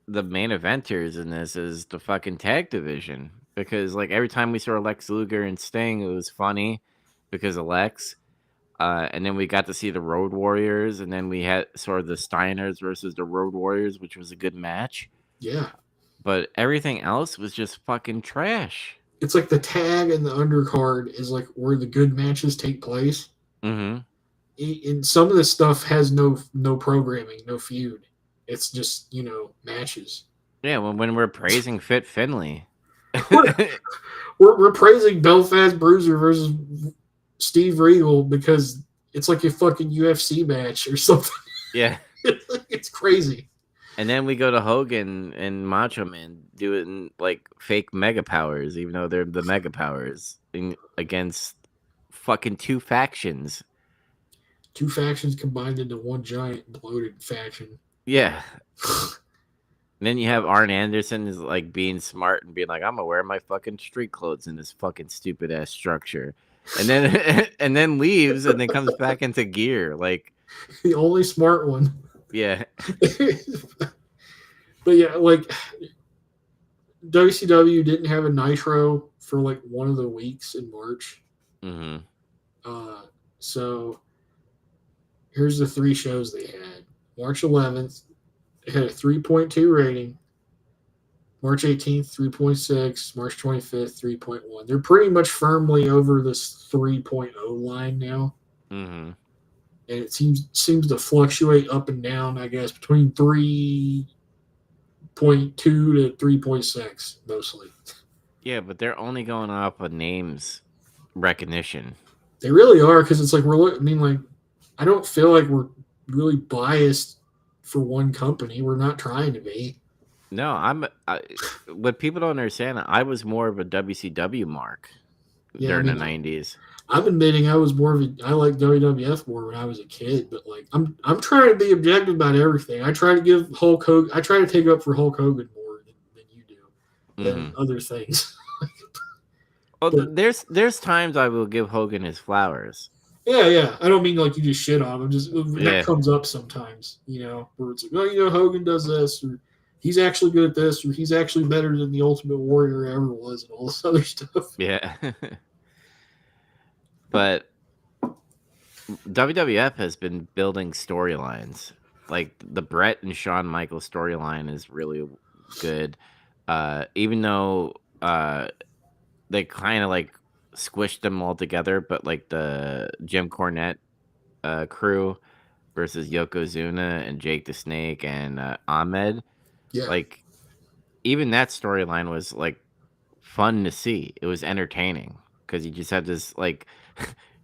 the main eventers in this is the fucking tag division, because like every time we saw Lex Luger and Sting, it was funny because of Lex, and then we got to see the Road Warriors, and then we had sort of the Steiners versus the Road Warriors, which was a good match. Yeah, but everything else was just fucking trash. It's like the tag and the undercard is like where the good matches take place. Mm-hmm. And some of this stuff has no programming, no feud. It's just matches. Yeah, when we're praising Fit Finlay, we're praising Belfast Bruiser versus Steve Regal because it's like a fucking UFC match or something. Yeah, it's crazy. And then we go to Hogan and Macho Man doing like fake mega powers, even though they're the mega powers against fucking two factions. Two factions combined into one giant bloated faction. Yeah. And then you have Arn Anderson is like being smart and being like, I'm gonna wear my fucking street clothes in this fucking stupid ass structure. And then leaves and then comes back into gear. Like the only smart one. Yeah. But yeah, like WCW didn't have a Nitro for like one of the weeks in March. Mm-hmm. So here's the 3 shows they had. March 11th, they had a 3.2 rating. March 18th, 3.6. March 25th, 3.1. They're pretty much firmly over this 3.0 line now. Mm-hmm. And it seems to fluctuate up and down, I guess, between 3.2 to 3.6 mostly. Yeah, but they're only going off of names recognition. They really are, because it's like I don't feel like we're really biased for one company. We're not trying to be. No, what people don't understand, I was more of a WCW mark during the 90s. I'm admitting I was I like WWF more when I was a kid, but like I'm trying to be objective about everything. I try to give Hulk Hogan, I try to take up for Hulk Hogan more than you do, than other things. Well, there's times I will give Hogan his flowers. Yeah. I don't mean like you just shit on him. Just that comes up sometimes, where it's like, oh, Hogan does this, or he's actually good at this, or he's actually better than the Ultimate Warrior ever was, and all this other stuff. Yeah. But WWF has been building storylines. Like the Brett and Shawn Michaels storyline is really good. Even though they kind of like squished them all together, but like the Jim Cornette crew versus Yokozuna and Jake the Snake and Ahmed, Yeah. like even that storyline was like fun to see. It was entertaining because you just have this like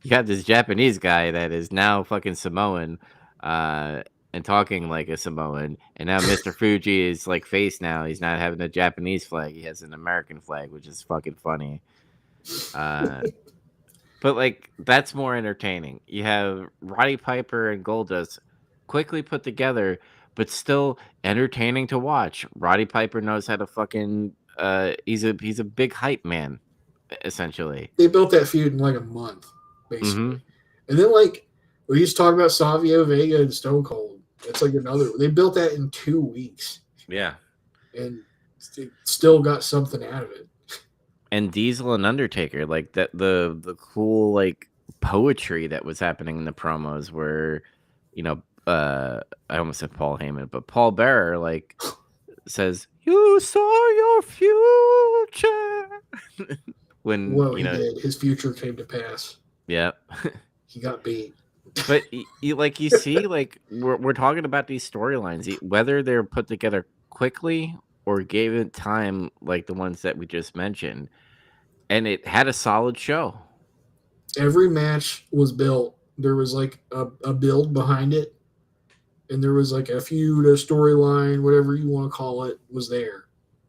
you have this Japanese guy that is now fucking Samoan and talking like a Samoan, and now Mr. Fuji is like face now. He's not having a Japanese flag; he has an American flag, which is fucking funny. But like that's more entertaining. You have Roddy Piper and Goldust quickly put together, but still entertaining to watch. Roddy Piper knows how to fucking he's a big hype man, essentially. They built that feud in like a month, basically. Mm-hmm. And then like we used to talk about Savio Vega and Stone Cold. That's like another. They built that in 2 weeks. Yeah. And it still got something out of it. And Diesel and Undertaker, like that the cool like poetry that was happening in the promos where, you know, I almost said Paul Heyman, but Paul Bearer like says, "You saw your future." When Well, you know, he did. His future came to pass. yeah. He got beat. But you see, like we're talking about these storylines, whether they're put together quickly or gave it time, like the ones that we just mentioned, and it had a solid show. Every match was built. There was like a build behind it, and there was like a feud, a storyline, whatever you want to call it, was there.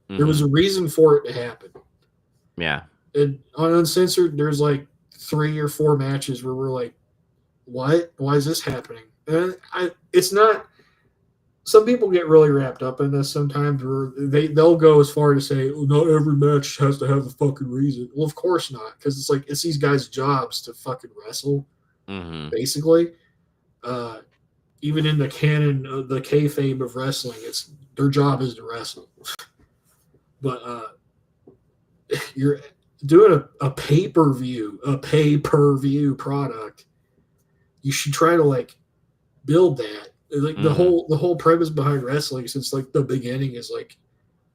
Mm-hmm. There was a reason for it to happen. Yeah. And on Uncensored, there's like 3 or 4 matches where we're like, what? Why is this happening? And it's not. Some people get really wrapped up in this sometimes, where they'll go as far to say, oh, not every match has to have a fucking reason. Well, of course not, because it's like it's these guys' jobs to fucking wrestle, basically. Even in the canon, the kayfabe of wrestling, it's their job is to wrestle. But you're doing a pay-per-view product. You should try to like build that. Like the whole premise behind wrestling since like the beginning is like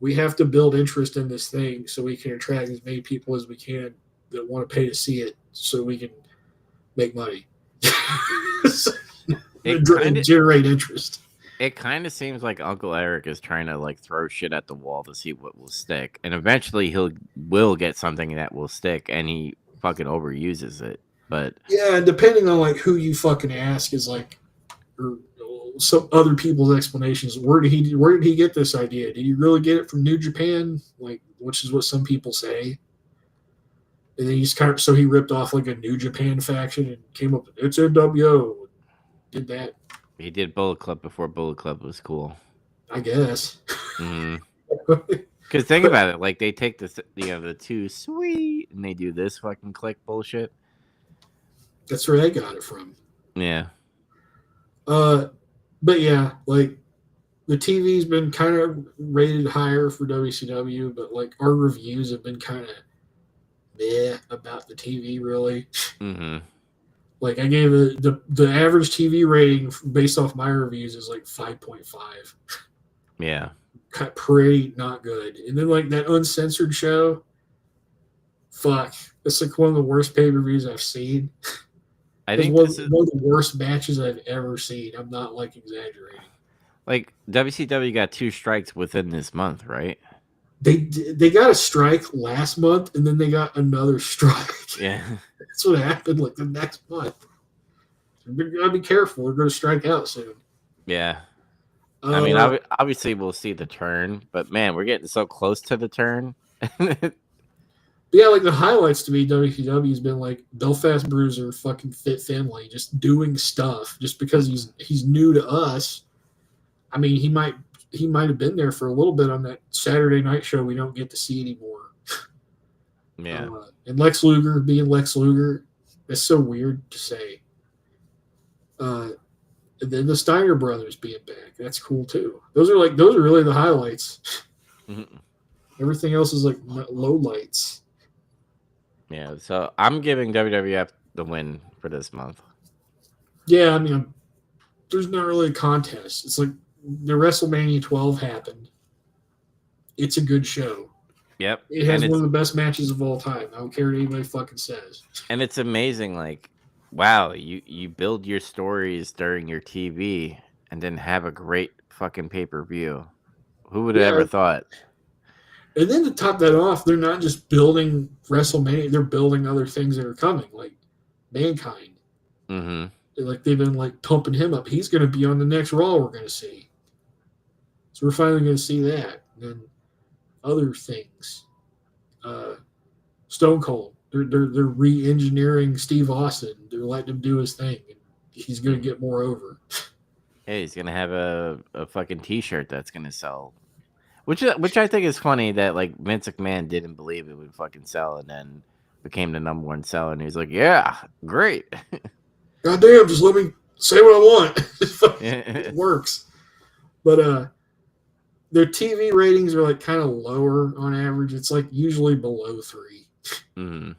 we have to build interest in this thing so we can attract as many people as we can that want to pay to see it so we can make money. And generate interest. It kind of seems like Uncle Eric is trying to like throw shit at the wall to see what will stick, and eventually will get something that will stick, and he fucking overuses it. But yeah, and depending on like who you fucking ask is like, or some other people's explanations. Where did he get this idea? Did he really get it from New Japan? Like, which is what some people say. And then he's he ripped off like a New Japan faction and came up with it's NWO. Did that. He did Bullet Club before Bullet Club was cool. I guess. Because think about it, like they take this, the Too Sweet, and they do this fucking click bullshit. That's where I got it from. Yeah. But yeah, like the TV's been kind of rated higher for WCW, but like our reviews have been kind of meh about the TV, really. Mm-hmm. Like I gave the average TV rating based off my reviews is like 5.5. Yeah. Pretty not good. And then like that Uncensored show, fuck, it's like one of the worst pay-per-views I've seen. I think one of the worst matches I've ever seen. I'm not like exaggerating. Like WCW got 2 strikes within this month, right? They got a strike last month, and then they got another strike. Yeah, that's what happened. Like the next month, you gotta be careful. We're going to strike out soon. Yeah, I mean, obviously we'll see the turn, but man, we're getting so close to the turn. Yeah, like the highlights to me, WCW has been like Belfast Bruiser, fucking Fit Finlay, just doing stuff just because he's new to us. I mean, he might have been there for a little bit on that Saturday night show we don't get to see anymore. Yeah. And Lex Luger being Lex Luger, that's so weird to say. And then the Steiner brothers being back, that's cool too. Those are really the highlights. Mm-hmm. Everything else is like low lights. Yeah, so I'm giving WWF the win for this month. Yeah, I mean, there's not really a contest. It's like the WrestleMania 12 happened. It's a good show. Yep. It has one of the best matches of all time. I don't care what anybody fucking says. And it's amazing, like, wow, you build your stories during your TV and then have a great fucking pay-per-view. Who would have ever thought? And then to top that off, they're not just building WrestleMania; they're building other things that are coming, like Mankind. Mm-hmm. Like they've been like pumping him up. He's going to be on the next Raw we're going to see. So we're finally going to see that. And then other things. Stone Cold. They're re-engineering Steve Austin. They're letting him do his thing. And he's going to get more over. Hey, he's gonna have a fucking T-shirt that's gonna sell, which I think is funny that like Vince McMahon didn't believe it would fucking sell, and then became the number one seller, and he's like, yeah, great. Goddamn, just let me say what I want. It works. But their TV ratings are like kind of lower on average. It's like usually below 3. Mm-hmm.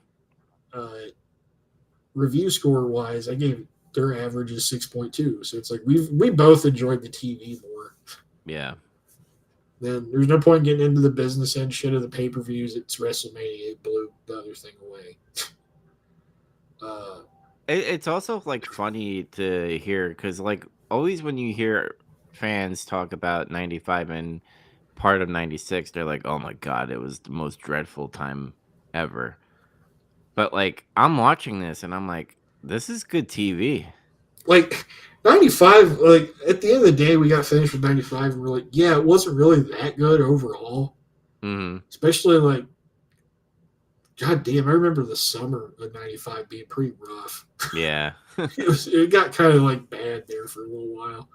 Review score wise, I gave their average is 6.2. So it's like we both enjoyed the TV more. Yeah. Then there's no point getting into the business end shit of the pay-per-views. It's WrestleMania. It blew the other thing away. It's also like funny to hear because like always when you hear fans talk about 95 and part of 96, they're like, oh my God, it was the most dreadful time ever. But like I'm watching this and I'm like, this is good TV. Like 95, like at the end of the day, we got finished with 95 and we're like, yeah, it wasn't really that good overall. Mm-hmm. Especially like, God damn, I remember the summer of 95 being pretty rough. Yeah. It got kind of like bad there for a little while.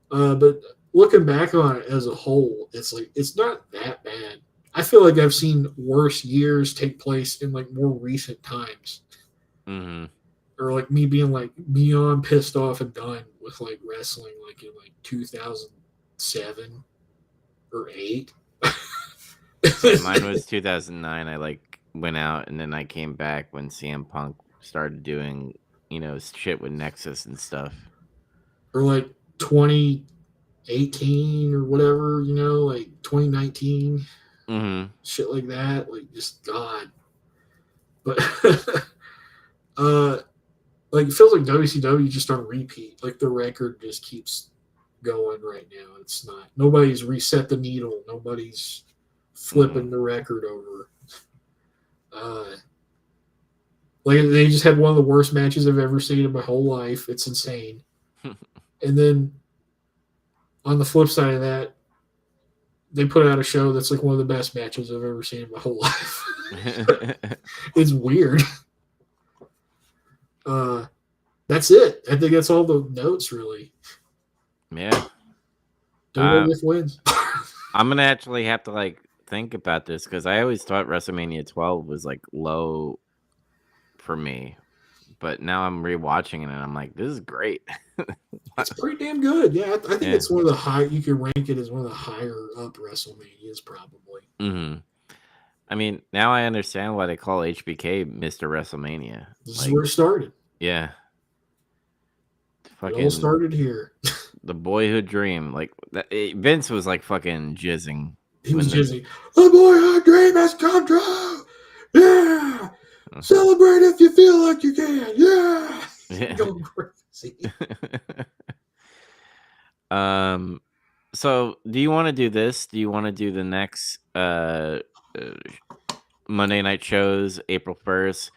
But looking back on it as a whole, it's like it's not that bad. I feel like I've seen worse years take place in like more recent times. Mm-hmm. Or like me being like beyond pissed off and done with like wrestling like in like 2007 or 8. Mine was 2009. I like went out and then I came back when CM Punk started doing, shit with Nexus and stuff. Or like 2018 or whatever, like 2019. Mm-hmm. Shit like that. Like just God. But like it feels like WCW just on repeat. Like the record just keeps going right now. It's not. Nobody's reset the needle. Nobody's flipping the record over. Like they just had one of the worst matches I've ever seen in my whole life. It's insane. And then on the flip side of that, they put out a show that's like one of the best matches I've ever seen in my whole life. It's weird. That's it. I think that's all the notes, really. Yeah. WWF wins. I'm gonna actually have to like think about this because I always thought WrestleMania 12 was like low for me, but now I'm rewatching it and I'm like, this is great. It's pretty damn good. Yeah, I think it's one of the high. You can rank it as one of the higher up WrestleManias, probably. Mm-hmm. I mean, now I understand why they call HBK Mr. WrestleMania. This is where it started. Yeah. It all started here. The boyhood dream. Like, Vince was like fucking jizzing. He was jizzing. The boyhood dream has come true. Yeah. Celebrate if you feel like you can. Yeah. Going crazy. So do you want to do this? Do you want to do the next Monday night shows, April 1st,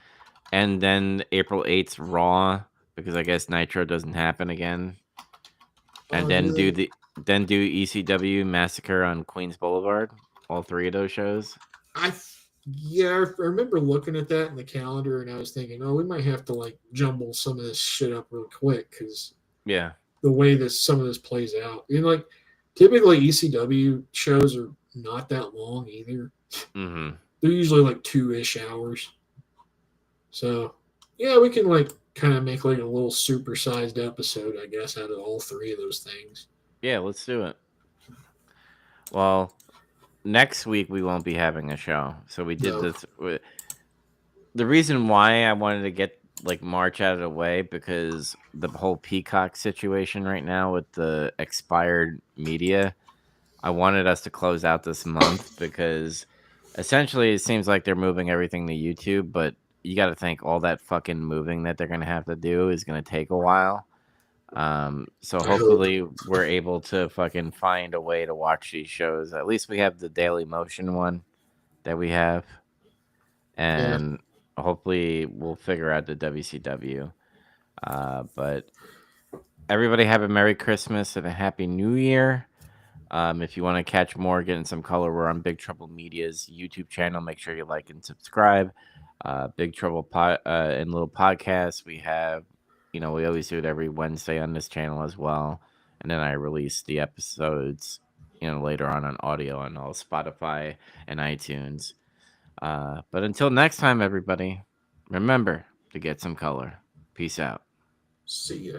and then April 8th Raw, because I guess Nitro doesn't happen again, and then do ECW Massacre on Queens Boulevard, all 3 of those shows? I remember looking at that in the calendar, and I was thinking, we might have to like jumble some of this shit up real quick because the way some of this plays out, like typically ECW shows are not that long either. Mm-hmm. They're usually like 2-ish hours. So yeah, we can like kind of make like a little supersized episode, I guess, out of all 3 of those things. Yeah, let's do it. Well, next week we won't be having a show, so we did this. The reason why I wanted to get like march out of the way because the whole Peacock situation right now with the expired media. I wanted us to close out this month because essentially it seems like they're moving everything to YouTube, but you got to think all that fucking moving that they're going to have to do is going to take a while. So I hope. hopefully we're able to fucking find a way to watch these shows. At least we have the Daily Motion one that we have. And hopefully we'll figure out the WCW. But everybody have a Merry Christmas and a Happy New Year. If you want to catch more, get in some color, we're on Big Trouble Media's YouTube channel. Make sure you like and subscribe. Big Trouble and Little Podcast. We have, we always do it every Wednesday on this channel as well. And then I release the episodes, later on audio on all Spotify and iTunes. But until next time, everybody, remember to get some color. Peace out. See ya.